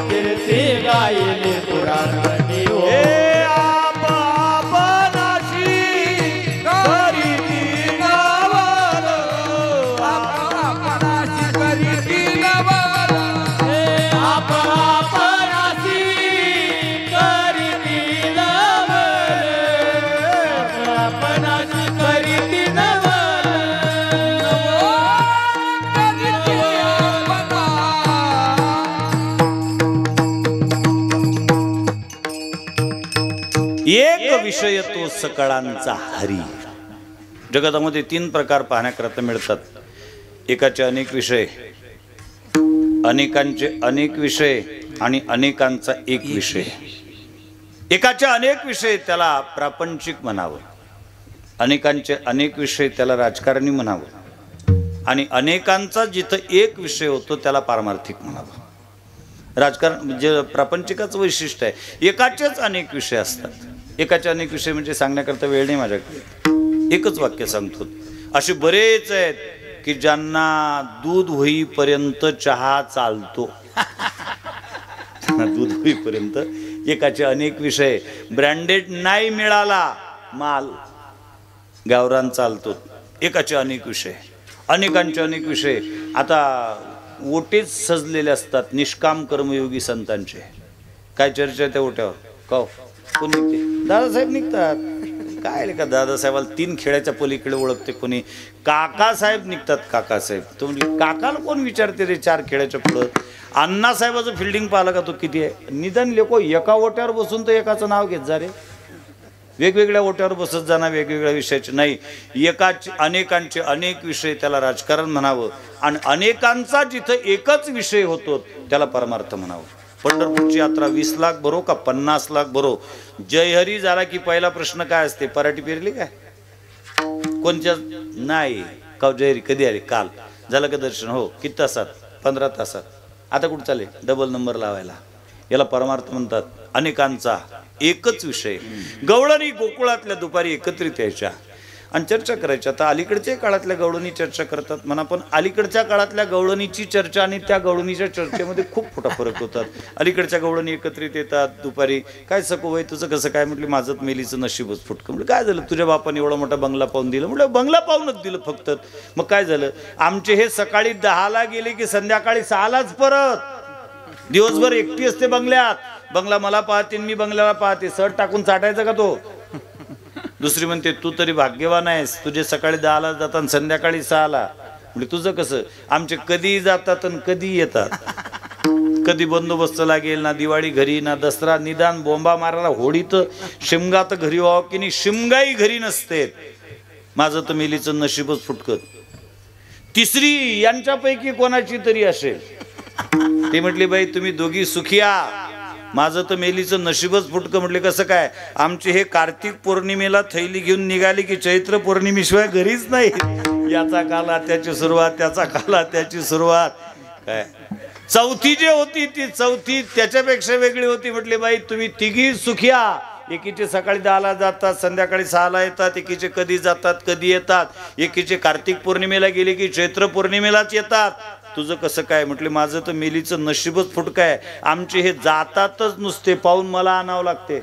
कीर्ती गायले पुराणी हो. आपणाशी करीती नवल, आपणाशी करीती नवल, आपणाशी विषय तो सकळांचा हरी. जगतामध्ये 3 प्रकार पाहण्याकरता मिळतात. एकाचे अनेक विषय, अनेकांचे अनेक विषय आणि अनेकांचा एक विषय. एकाचे अनेक विषय त्याला प्रापंचिक म्हणावं, अनेकांचे अनेक विषय त्याला राजकारणी म्हणावं आणि अनेकांचा जिथं एक विषय होतो त्याला पारमार्थिक म्हणावं. राजकारण म्हणजे प्रापंचिकाचं वैशिष्ट्य आहे. एकाचेच अनेक विषय असतात. एकाचे अनेक विषय म्हणजे सांगण्याकरता वेळ नाही माझ्याकडे, एकच वाक्य सांगतो. असे बरेच आहेत की ज्यांना दूध होईपर्यंत चहा चालतो. दूध होईपर्यंत एकाचे अनेक विषय. ब्रँडेड नाही मिळाला माल, गावरान चालतो. एकाचे अनेक विषय, अनेकांचे अनेक विषय. आता ओटेच सजलेले असतात निष्काम कर्मयोगी संतांचे. काय चर्चा त्या ओट्यावर? का कोण निघते? दादासाहेब निघतात. काय का दादासाहेबाला 3 खेड्याच्या पलीकडे ओळखते कोणी. काकासाहेब निघतात. काकासाहेब तो म्हणजे काकाला कोण विचारते रे 4 खेड्याच्या पुढं. अण्णासाहेबाचं फिल्डिंग पाहिलं का तो किती आहे. निदान लेको एका ओट्यावर बसून तर एकाचं नाव घेत जा रे. वेगवेगळ्या ओट्यावर बसत जाणार वेगवेगळ्या विषयाचे नाही. एकाचे अनेकांचे अनेक विषय त्याला राजकारण म्हणावं आणि अनेकांचा जिथं एकच विषय होतो त्याला परमार्थ म्हणावं. पंढरपूरची यात्रा 20 लाख भरो का 50 लाख भरो, जयहरी झाला की पहिला प्रश्न काय असते? पराठी पेरली काय? कोणत्या? नाही का जयहरी कधी आली? काल. झालं का दर्शन? हो. किती तासात? 15 तासात. आता कुठं चालेल? डबल नंबर लावायला. याला परमार्थ म्हणतात. अनेकांचा एकच विषय. गवळणी गोकुळातल्या दुपारी एकत्रित यायच्या आणि चर्चा करायच्या. आता अलीकडच्या काळातल्या गवळणी चर्चा करतात म्हणा, पण अलीकडच्या काळातल्या गवळणीची चर्चा आणि त्या गवळणीच्या चर्चेमध्ये खूप मोठा फरक होतात. अलीकडच्या गवळणी एकत्रित येतात दुपारी. काय सकोबाई तुझं कसं काय? म्हटलं माझं मेलीचं नशीबच फुटकं. म्हटलं काय झालं? तुझ्या बापाने एवढा मोठा बंगला पाहून दिला. म्हटलं बंगला पाहूनच दिलं फक्त. मग काय झालं? आमचे हे सकाळी 10ला गेले की संध्याकाळी 6लाच परत. दिवसभर एकटी असते बंगल्यात. बंगला मला पाहते मी बंगल्याला पाहते. शर्ट टाकून चाटायचा का तो? दुसरी म्हणते तू तरी भाग्यवान आहेस, तुझे सकाळी 10ला जातात आणि संध्याकाळी 6ला. म्हणजे तुझं कसं? आमचे कधी जातात आणि कधी येतात. कधी बंदोबस्त लागेल ना, दिवाळी घरी ना, दसरा. निदान बोंबा मारायला होळी तर शिमगा तर घरी व्हावं की नाही, शिमगाई घरी नसते. माझं तर मेलीचं नशीबच फुटकत. तिसरी यांच्यापैकी कोणाची तरी असेल. ते म्हटले बाई तुम्ही दोघी सुखिया, माझं तर मेलीचं नशीबच फुटकं. म्हटले कसं काय? आमचे हे कार्तिक पौर्णिमेला थैली घेऊन निघाली की चैत्र पौर्णिमेशिवाय घरीच नाही. याचा काला त्याची सुरुवात, त्याचा काला त्याची सुरुवात. काय चौथी जे होती ती चौथी त्याच्यापेक्षा वेगळी होती. म्हटले बाई तुम्ही तिघी सुखिया. एकीचे सकाळी 10ला जातात संध्याकाळी 6ला येतात. एकीचे कधी जातात कधी येतात. एकीचे कार्तिक पौर्णिमेला गेले की चैत्र पौर्णिमेलाच येतात. तुझं कसं काय? म्हटले माझं तर मेलीचं नशीबच फुटकं आहे. आमचे हे जातातच नुसते पाहून मला आणावं लागते.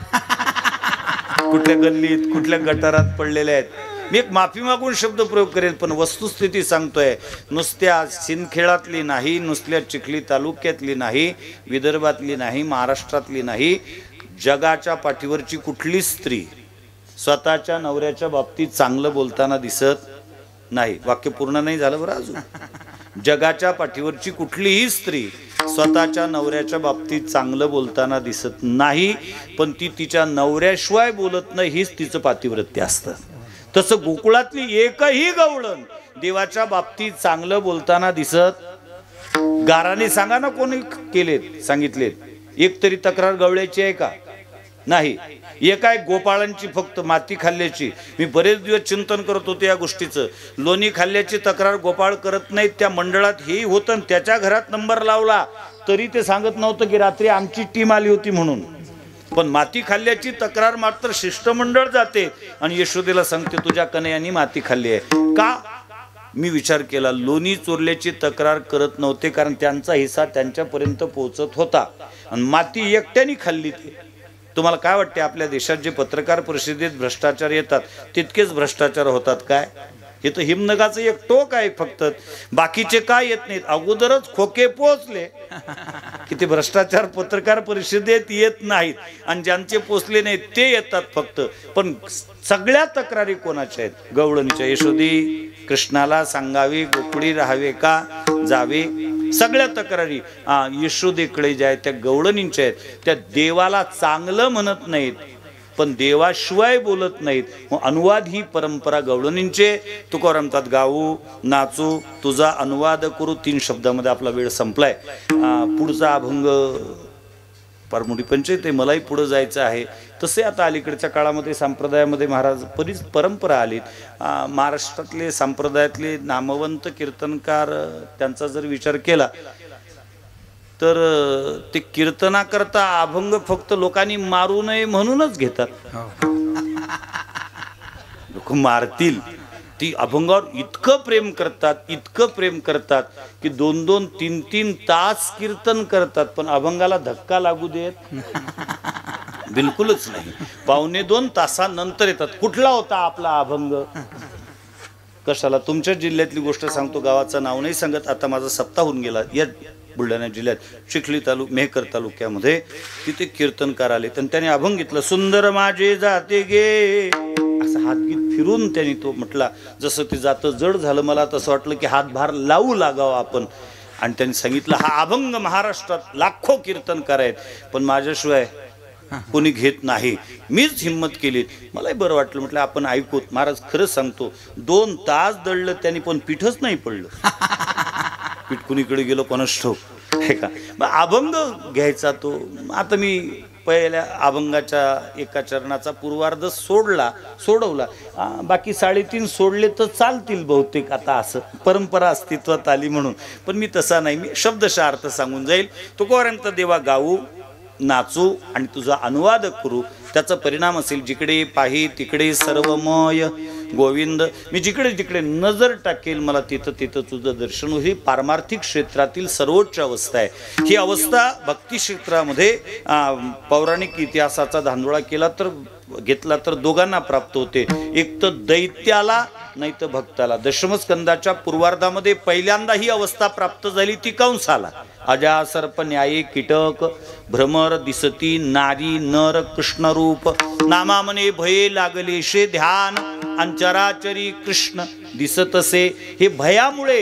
कुठल्या गल्लीत कुठल्या गटारात पडलेले आहेत. मी एक माफी मागून शब्द प्रयोग करेल पण वस्तुस्थिती सांगतोय. नुसत्या सिंदखेडातली नाही, नुसत्या चिखली तालुक्यातली नाही, विदर्भातली नाही, महाराष्ट्रातली नाही, जगाच्या पाठीवरची कुठली स्त्री स्वतःच्या नवऱ्याच्या बाबतीत चांगलं बोलताना दिसत नाही. वाक्य पूर्ण नाही झालं बरं अजून. जगाच्या पाठीवरची कुठलीही स्त्री स्वतःच्या नवऱ्याच्या बाबतीत चांगलं बोलताना दिसत नाही, पण ती तिच्या नवऱ्याशिवाय बोलत नाही, हीच तिचं पातिव्रत्य असतं. तसं गोकुळातली एकही गवळण देवाच्या बाबतीत चांगलं बोलताना दिसत. गाराने सांगा ना कोणी केलेत सांगितलेत. एक तरी तक्रार गवळ्याची आहे का? नाही. एक आहे गोपाळांची, फक्त माती खाल्ल्याची. मी बरेच दिवस चिंतन करत होते या गोष्टीचं. लोणी खाल्ल्याची तक्रार गोपाळ करत नाहीत. त्या मंडळात हेही होतं. त्याच्या घरात नंबर लावला तरी ते सांगत नव्हतं की रात्री आमची टीम आली होती म्हणून. पण माती खाल्ल्याची तक्रार मात्र शिष्टमंडळ जाते आणि यशोदेला सांगते तुझ्या कन्हैयानी माती खाल्ली आहे का? मी विचार केला. लोणी चोरल्याची तक्रार करत नव्हते कारण त्यांचा हिस्सा त्यांच्यापर्यंत पोहोचत होता आणि माती एकट्याने खाल्ली. तुम्हाला काय वाटते आपल्या देशात जे पत्रकार परिषदेत भ्रष्टाचार येतात तितकेच भ्रष्टाचार होतात काय? हे तर हिमनगाचं एक टोक आहे फक्त. बाकीचे काय येत नाहीत. अगोदरच खोके पोचले की ते भ्रष्टाचार पत्रकार परिषदेत येत नाहीत आणि ज्यांचे पोचले नाहीत ते येतात फक्त. पण सगळ्या तक्रारी कोणाच्या आहेत? गवळणीच्या. यशोदी कृष्णाला सांगावी गोकुळी राहावे का जावे. सगळ्या तक्रारी यशोदेकडे ज्या आहेत त्या गवळणींच्या आहेत. त्या देवाला चांगलं म्हणत नाहीत पण देवाशिवाय बोलत नाहीत. मग अनुवाद ही परंपरा गवळणींचे. तुकाराम म्हणतात गाऊ नाचू तुझा अनुवाद करू. 3 शब्दामध्ये आपला वेळ संपलाय. पुढचा अभंग फार मोठी पंचायत आहे, मलाही पुढं जायचं आहे. तसे आता अलीकडच्या काळामध्ये संप्रदायामध्ये महाराज बरीच परंपरा आली. महाराष्ट्रातले संप्रदायातले नामवंत कीर्तनकार त्यांचा जर विचार केला तर ते कीर्तनाकरता अभंग फक्त लोकांनी मारू नये म्हणूनच घेतात. लोक मारतील. ती अभंगावर इतकं प्रेम करतात, इतकं प्रेम करतात की 2-2, 3-3 तास कीर्तन करतात, पण अभंगाला धक्का लागू देत बिलकुलच नाही. 1.25-2 तासानंतर येतात. कुठला होता आपला अभंग? कशाला? तुमच्या जिल्ह्यातली गोष्ट सांगतो, गावाचं नाव नाही सांगत. आता माझा सप्ताह होऊन गेला या बुलढाणा जिल्ह्यात चिखली मेहकर तालुक्यामध्ये. तिथे कीर्तनकार आले आणि त्याने अभंग घेतलं. सुंदर माझे जाते गे, असं हातगीत फिरून त्यांनी तो म्हटला. जसं ते जातं जड झालं मला, तसं वाटलं की हातभार लावू लागावं आपण. आणि त्यांनी सांगितलं हा अभंग महाराष्ट्रात लाखो कीर्तनकार आहेत, पण माझ्याशिवाय कोणी घेत नाही. मीच हिम्मत केली. मलाही बरं वाटलं. म्हटलं आपण ऐकूत. महाराज खरंच सांगतो 2 तास दळलं त्यांनी, पण पीठच नाही पडलं. पीठ कुणीकडे गेलो कोणास ठाऊक, आहे का? मग अभंग घ्यायचा तो. आता मी पहिल्या अभंगाच्या एका चरणाचा पूर्वार्ध सोडवला. बाकी 3.5 सोडले तर चालतील बहुतेक. आता असं परंपरा अस्तित्वात आली म्हणून. पण मी तसा नाही. मी शब्दशः अर्थ सांगून जाईल. तुकोपर्यंत देवा गाऊ नाचू आणि तुझा अनुवाद करू. त्याचा परिणाम असेल जिकडे पाही तिकडे सर्वमय गोविंद. मी जिकडे जिकडे नजर टाकेल मला तिथं तिथं तुझं दर्शन होईल. ही पारमार्थिक क्षेत्रातील सर्वोच्च अवस्था आहे. ही अवस्था भक्ती क्षेत्रामध्ये पौराणिक इतिहासाचा धांदोळा घेतला तर दोघांना प्राप्त होते. एक तर दैत्याला नाही तर भक्ताला. दशमस्कंदाच्या पूर्वार्धामध्ये पहिल्यांदा ही अवस्था प्राप्त झाली ती कंसाला. अजा सर्प न्यायी कीटक भ्रमर दिसती नारी नर कृष्ण रूप नामा मने भये लागले शे ध्यान अंचराचरी कृष्ण दिसतसे. हे भयामुळे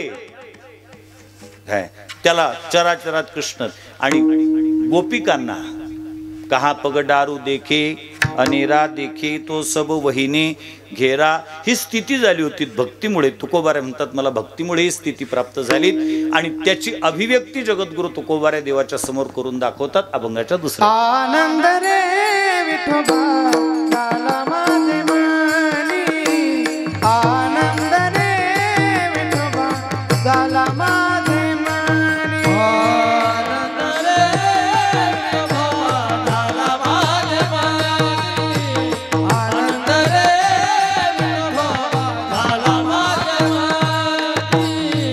त्याला चराचरात कृष्ण. आणि गोपिकांना कहा पगडारू देखे अनेरा देखे तो सब वहिने घेरा. ही स्थिती झाली होती भक्तीमुळे. तुकोबारे म्हणतात मला भक्तीमुळे ही स्थिती प्राप्त झाली. आणि त्याची अभिव्यक्ती जगद्गुरु तुकोबारे देवाच्या समोर करून दाखवतात अभंगाच्या दुसऱ्या. आनंद रे विठोबा झाला माझे मनी, आनंद रे विठोबा झाला माझे मनी, आनंद रे विठोबा झाला माझे मनी, आनंद रे विठोबा झाला माझे मनी.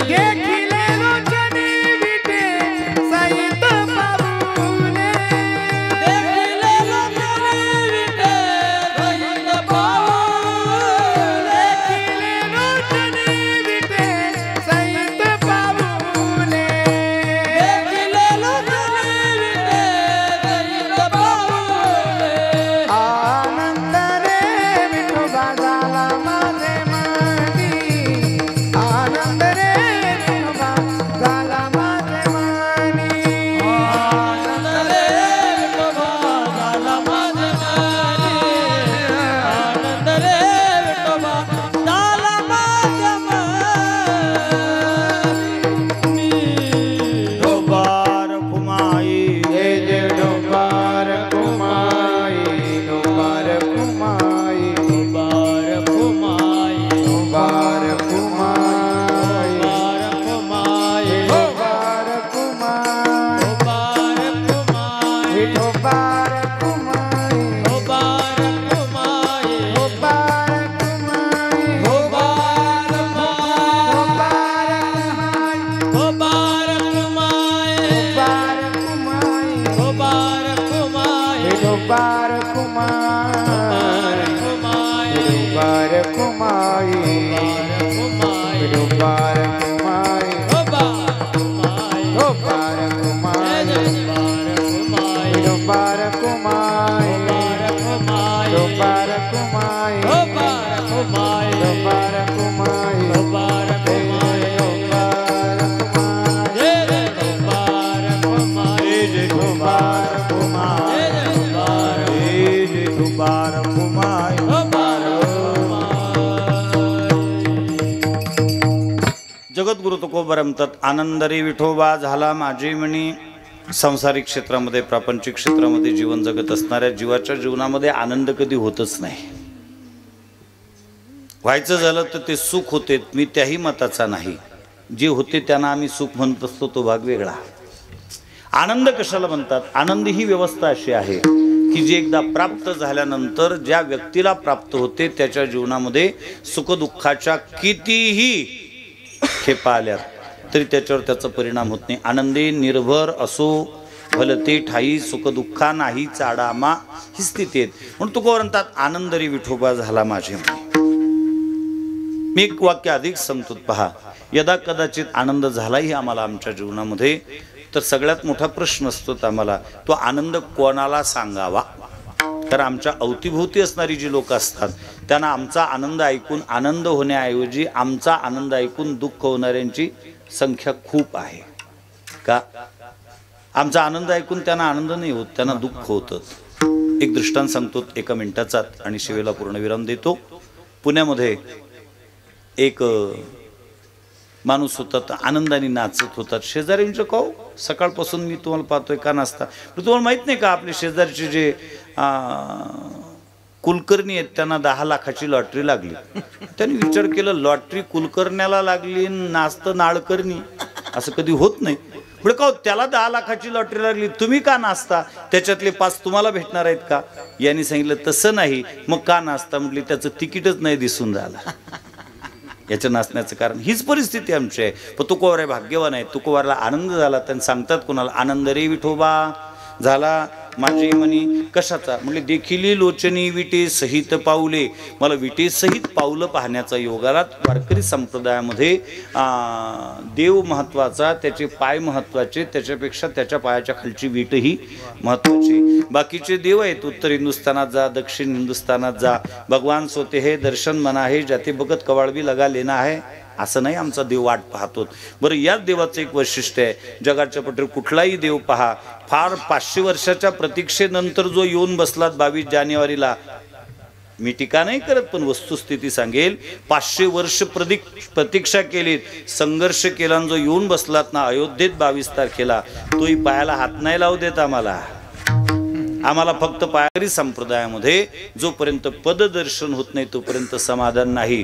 देखिले लोचने विटे सहित पाऊले, देखिले लोचने विटे सहित पाऊले, देखिले लोचने विटे सहित पाऊले, सद्गुरु तुकोबा म्हणतात, आनंद रे विठोबा झाला माझे म्हणी. सांसारिक क्षेत्रामध्ये, प्रापंचिक क्षेत्रामध्ये जीवन जगत असणाऱ्या जीवाच्या जीवनामध्ये आनंद कधी होतच नाही. व्हायचं झालं तर ते सुख होते, मी त्याही मताचा नाही. जे होते त्यांना आम्ही सुख म्हणत असतो, तो भाग वेगळा. आनंद कशाला म्हणतात? आनंद ही व्यवस्था अशी आहे की जे एकदा प्राप्त झाल्यानंतर ज्या व्यक्तीला प्राप्त होते त्याच्या जीवनामध्ये सुखदुःखाच्या कितीही खेपा आल्या तरी त्याच्यावर त्याचा परिणाम होत नाही. आनंदी निर्भर असो भलते ठाई, सुखदुःखा नाही चाडामा, ही स्थिती आहे. म्हणून तुकोबा म्हणतात, आनंद रे विठोबा झाला माझे. मी एक वाक्य अधिक सांगतो पहा. यदा कदाचित आनंद झालाही आम्हाला आमच्या जीवनामध्ये, तर सगळ्यात मोठा प्रश्न असतो आम्हाला, तो आनंद कोणाला सांगावा. तर आमच्या अवतीभोवती असणारी जी लोक असतात त्यांना आमचा आनंद ऐकून आनंद होण्याऐवजी आमचा आनंद ऐकून दुःख होणाऱ्यांची संख्या खूप आहे. का? आमचा आनंद ऐकून त्यांना आनंद नाही होत, त्यांना दुःख होतं. एक दृष्टांत सांगतो 1 मिनिटाचा आणि शिवेला पूर्णविराम देतो. पुण्यामध्ये एक माणूस होता, तर आनंदाने नाचत होता. शेजारी म्हणजे कहो सकाळपासून मी तुम्हाला पाहतोय का नाचता. तुम्हाला माहित नाही का आपले शेजारचे जे कुलकर्णी आहेत त्यांना 10 लाखाची लॉटरी लागली. त्यांनी विचार केला, लॉटरी कुलकर्ण्याला लागली, नाचतं नाळकर्णी, असं कधी होत नाही. पुढे का त्याला 10 लाखाची लॉटरी लागली, तुम्ही का नाचता? त्याच्यातले 5 तुम्हाला भेटणार आहेत का? यांनी सांगितलं तसं नाही. मग का नाचता? म्हटली त्याचं तिकीटच नाही दिसून राहिलं. याच्या नाचण्याचं कारण हीच परिस्थिती आमची आहे. पण तुकोबा भाग्यवान आहे, तुकोबाला आनंद झाला. त्यांनी सांगतात कोणाला, आनंद रे विठोबा झाला माझे म्हणी. कशाचा? म्हणजे देखिली लोचनी विटे सहित पाऊले. मला विटे सहित पाऊलं पाहण्याचा योग आला. वारकरी संप्रदायामध्ये देव महत्वाचा, त्याचे पाय महत्वाचे, त्याच्यापेक्षा त्याच्या पायाच्या खालची वीट ही महत्वाची. बाकीचे देव आहेत, उत्तर हिंदुस्थानात जा, दक्षिण हिंदुस्थानात जा, भगवान सोते हे दर्शन मना आहे, जाते बघत कवाळबी लगा लेना आहे, असं नाही आमचा देव वाट पाहतो. बरं, याच देवाचं एक वैशिष्ट्य आहे, जगाच्या पटरी कुठलाही देव पहा, फार 500 वर्षाच्या प्रतीक्षेनंतर जो येऊन बसलात 22 जानेवारीला, मी टीका नाही करत पण वस्तुस्थिती सांगेल, 500 वर्ष प्रतीक्षा केली, संघर्ष केला, जो येऊन बसलात ना अयोध्येत 22 तारखेला, तोही पायाला हात नाही लावू देत आम्हाला फक्त पायरी संप्रदायामध्ये जोपर्यंत पददर्शन होत नाही तोपर्यंत समाधान नाही.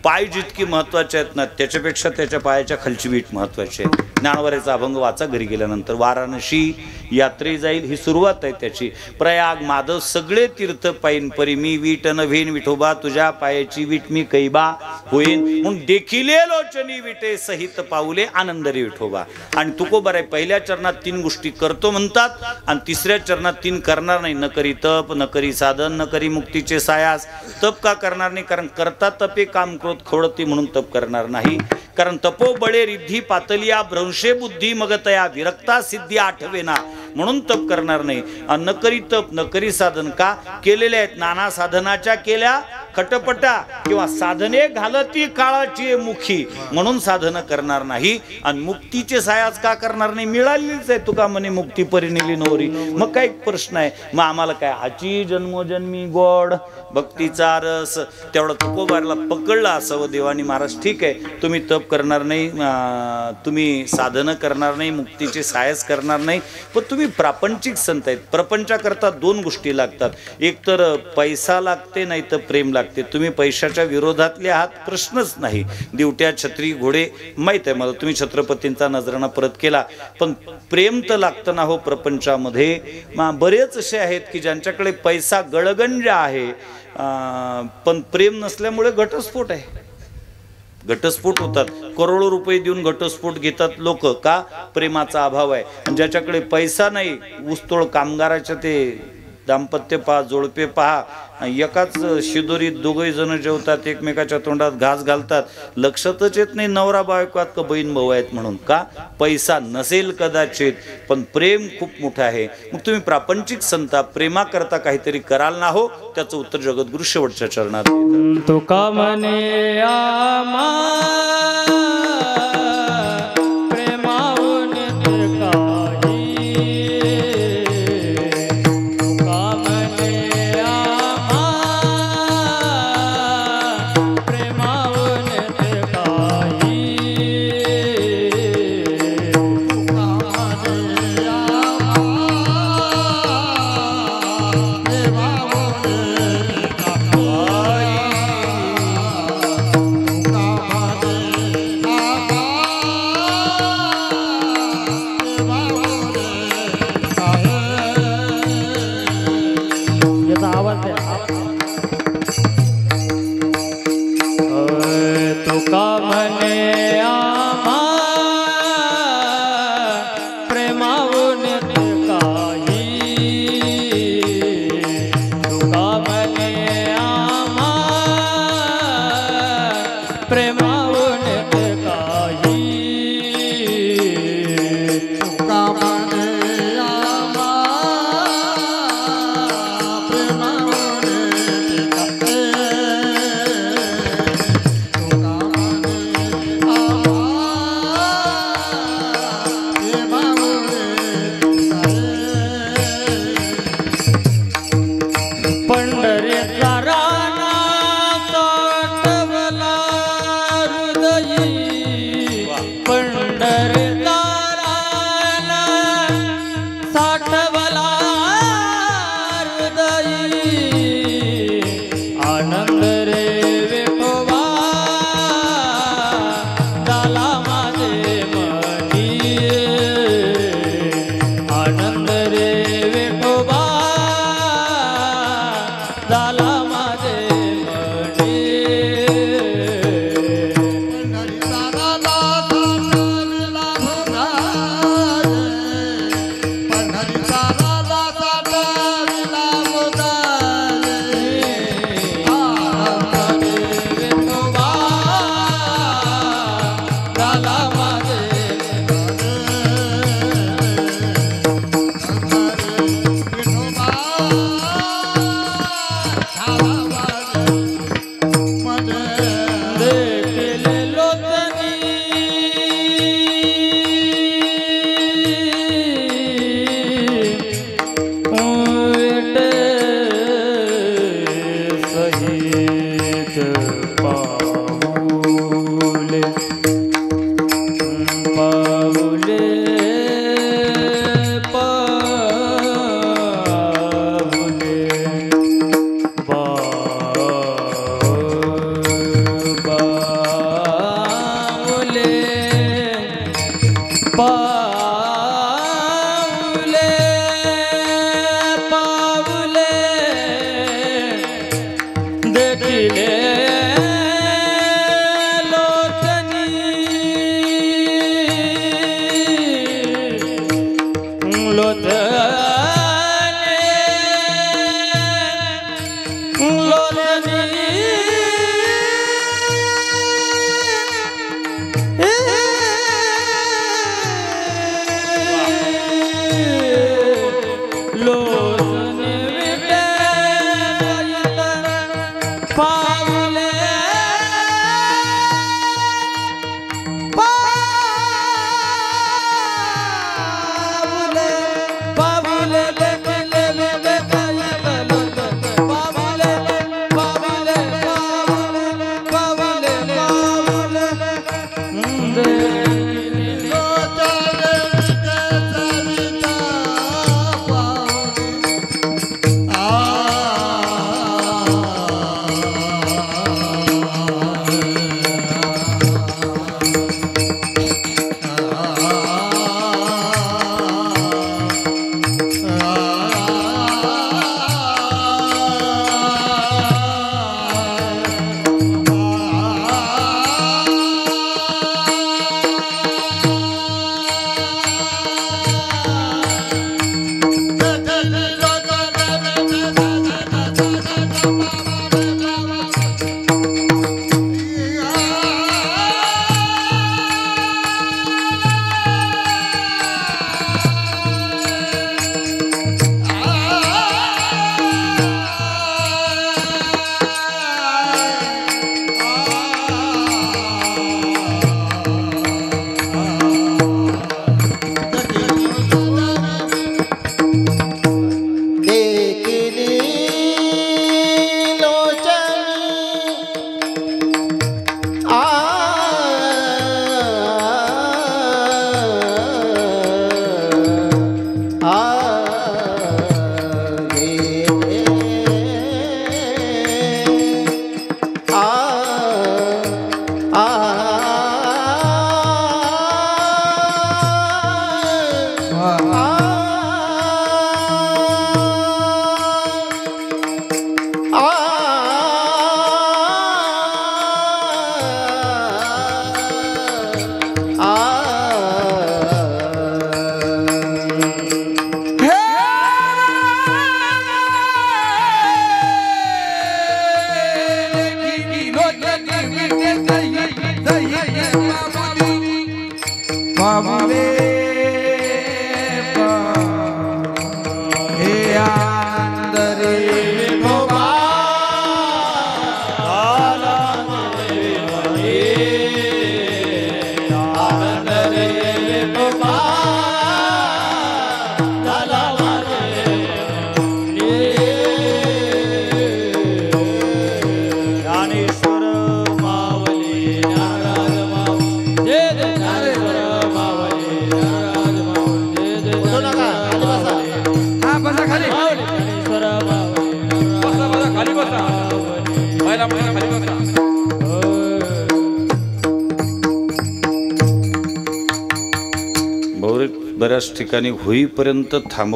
पाय जितकी महत्वाचे आहेत ना, त्याच्यापेक्षा त्याच्या पायाच्या खालची वीट महत्वाची आहे. ज्ञानवाऱ्याचा अभंग वाचा घरी गेल्यानंतर. वाराणसी यात्रे जाईल ही सुरुवात आहे त्याची. प्रयाग माधव सगळे तीर्थ पाईन परी, मी वीट नव्हेन विठोबा, तुझ्या पायाची वीट मी कैबा होईन. म्हणून देखिले लोचनी विटे सहित पाऊले, आनंद रे विठोबा. आणि तुकोबा पहिल्या चरणात 3 गोष्टी करतो म्हणतात आणि तिसऱ्या चरणात 3 करणार नाही. न करी तप, न करी साधन, न करी मुक्तीचे सायास. तप का करणार नाही? कारण करता तपे काम क्रोध खोडती म्हणून तप करणार नाही. कारण तपो बळे रिद्धी पातलिया भ्रंशे बुद्धी मगतया विरक्ता सिद्धी आठवेना, म्हणून तप करणार नाही. न करी तप, न करी साधन. का केलेले आहेत? नाना साधनाच्या केल्या खटपटा, किंवा साधने घालती काळाची मुखी, म्हणून साधन करणार नाही. आणि मुक्तीचे सायास का करणार नाही? मिळालीच आहे तुका म्हणे मुक्ती परिणिली नवरी. मग काय प्रश्न आहे? मग आम्हाला काय हाची जन्मोजन्मी गोड भक्तीचा रस, तेवढा तुकोबारला पकडला असावं देवानी. महाराज ठीक आहे, तुम्ही तप करणार नाही, तुम्ही साधनं करणार नाही, मुक्तीचे सायस करणार नाही, पण तुम्ही प्रापंचिक संत आहेत. प्रपंचाकरता 2 गोष्टी लागतात, एक तर पैसा लागते, नाही तर प्रेम लागते. तुम्ही पैशाच्या विरोधातले आहात, प्रश्नच नाही. दिवट्या छत्री घोडे माहीत आहे मला, तुम्ही छत्रपतींचा नजराणा परत केला, पण प्रेम तर लागतं ना हो प्रपंचामध्ये. बरेच असे आहेत की ज्यांच्याकडे पैसा गळगंज आहे पण प्रेम नसल्यामुळे घटस्फोट आहे. घटस्फोट होतात, करोडो रुपये देऊन घटस्फोट घेतात लोक. का? प्रेमाचा अभाव आहे. आणि ज्याच्याकडे पैसा नाही, ऊसतोड कामगाराच्या ते दाम्पत्य पहा, जोडपे पहा, एकाच शिदोरीत 2 जण जेवतात, एकमेकाच्या तोंडात घास घालतात, लक्षातच येत नाही नवरा बायको आहेत का बहीण भाऊ आहेत म्हणून. का? पैसा नसेल कदाचित, पण प्रेम खूप मोठं आहे. मग तुम्ही प्रापंचिक संता प्रेमा करता काहीतरी कराल ना हो, त्याचं उत्तर जगद्गुरु शेवटच्या चरणात. तुका म्हणे आमा पाऊले पाऊले देखिले बाबुले हे आनंद रे विठोबा आनंद रे विठोबा ज्ञानेश्वर मावली नाराज मावली जय ज्ञानेश्वर मावली नाराज मावली जय बसा खाली ज्ञानेश्वर मावली बसा खाली बसा पहिला खाली बसा बहुतेक बऱ्याच ठिकाणी होईपर्यंत थांब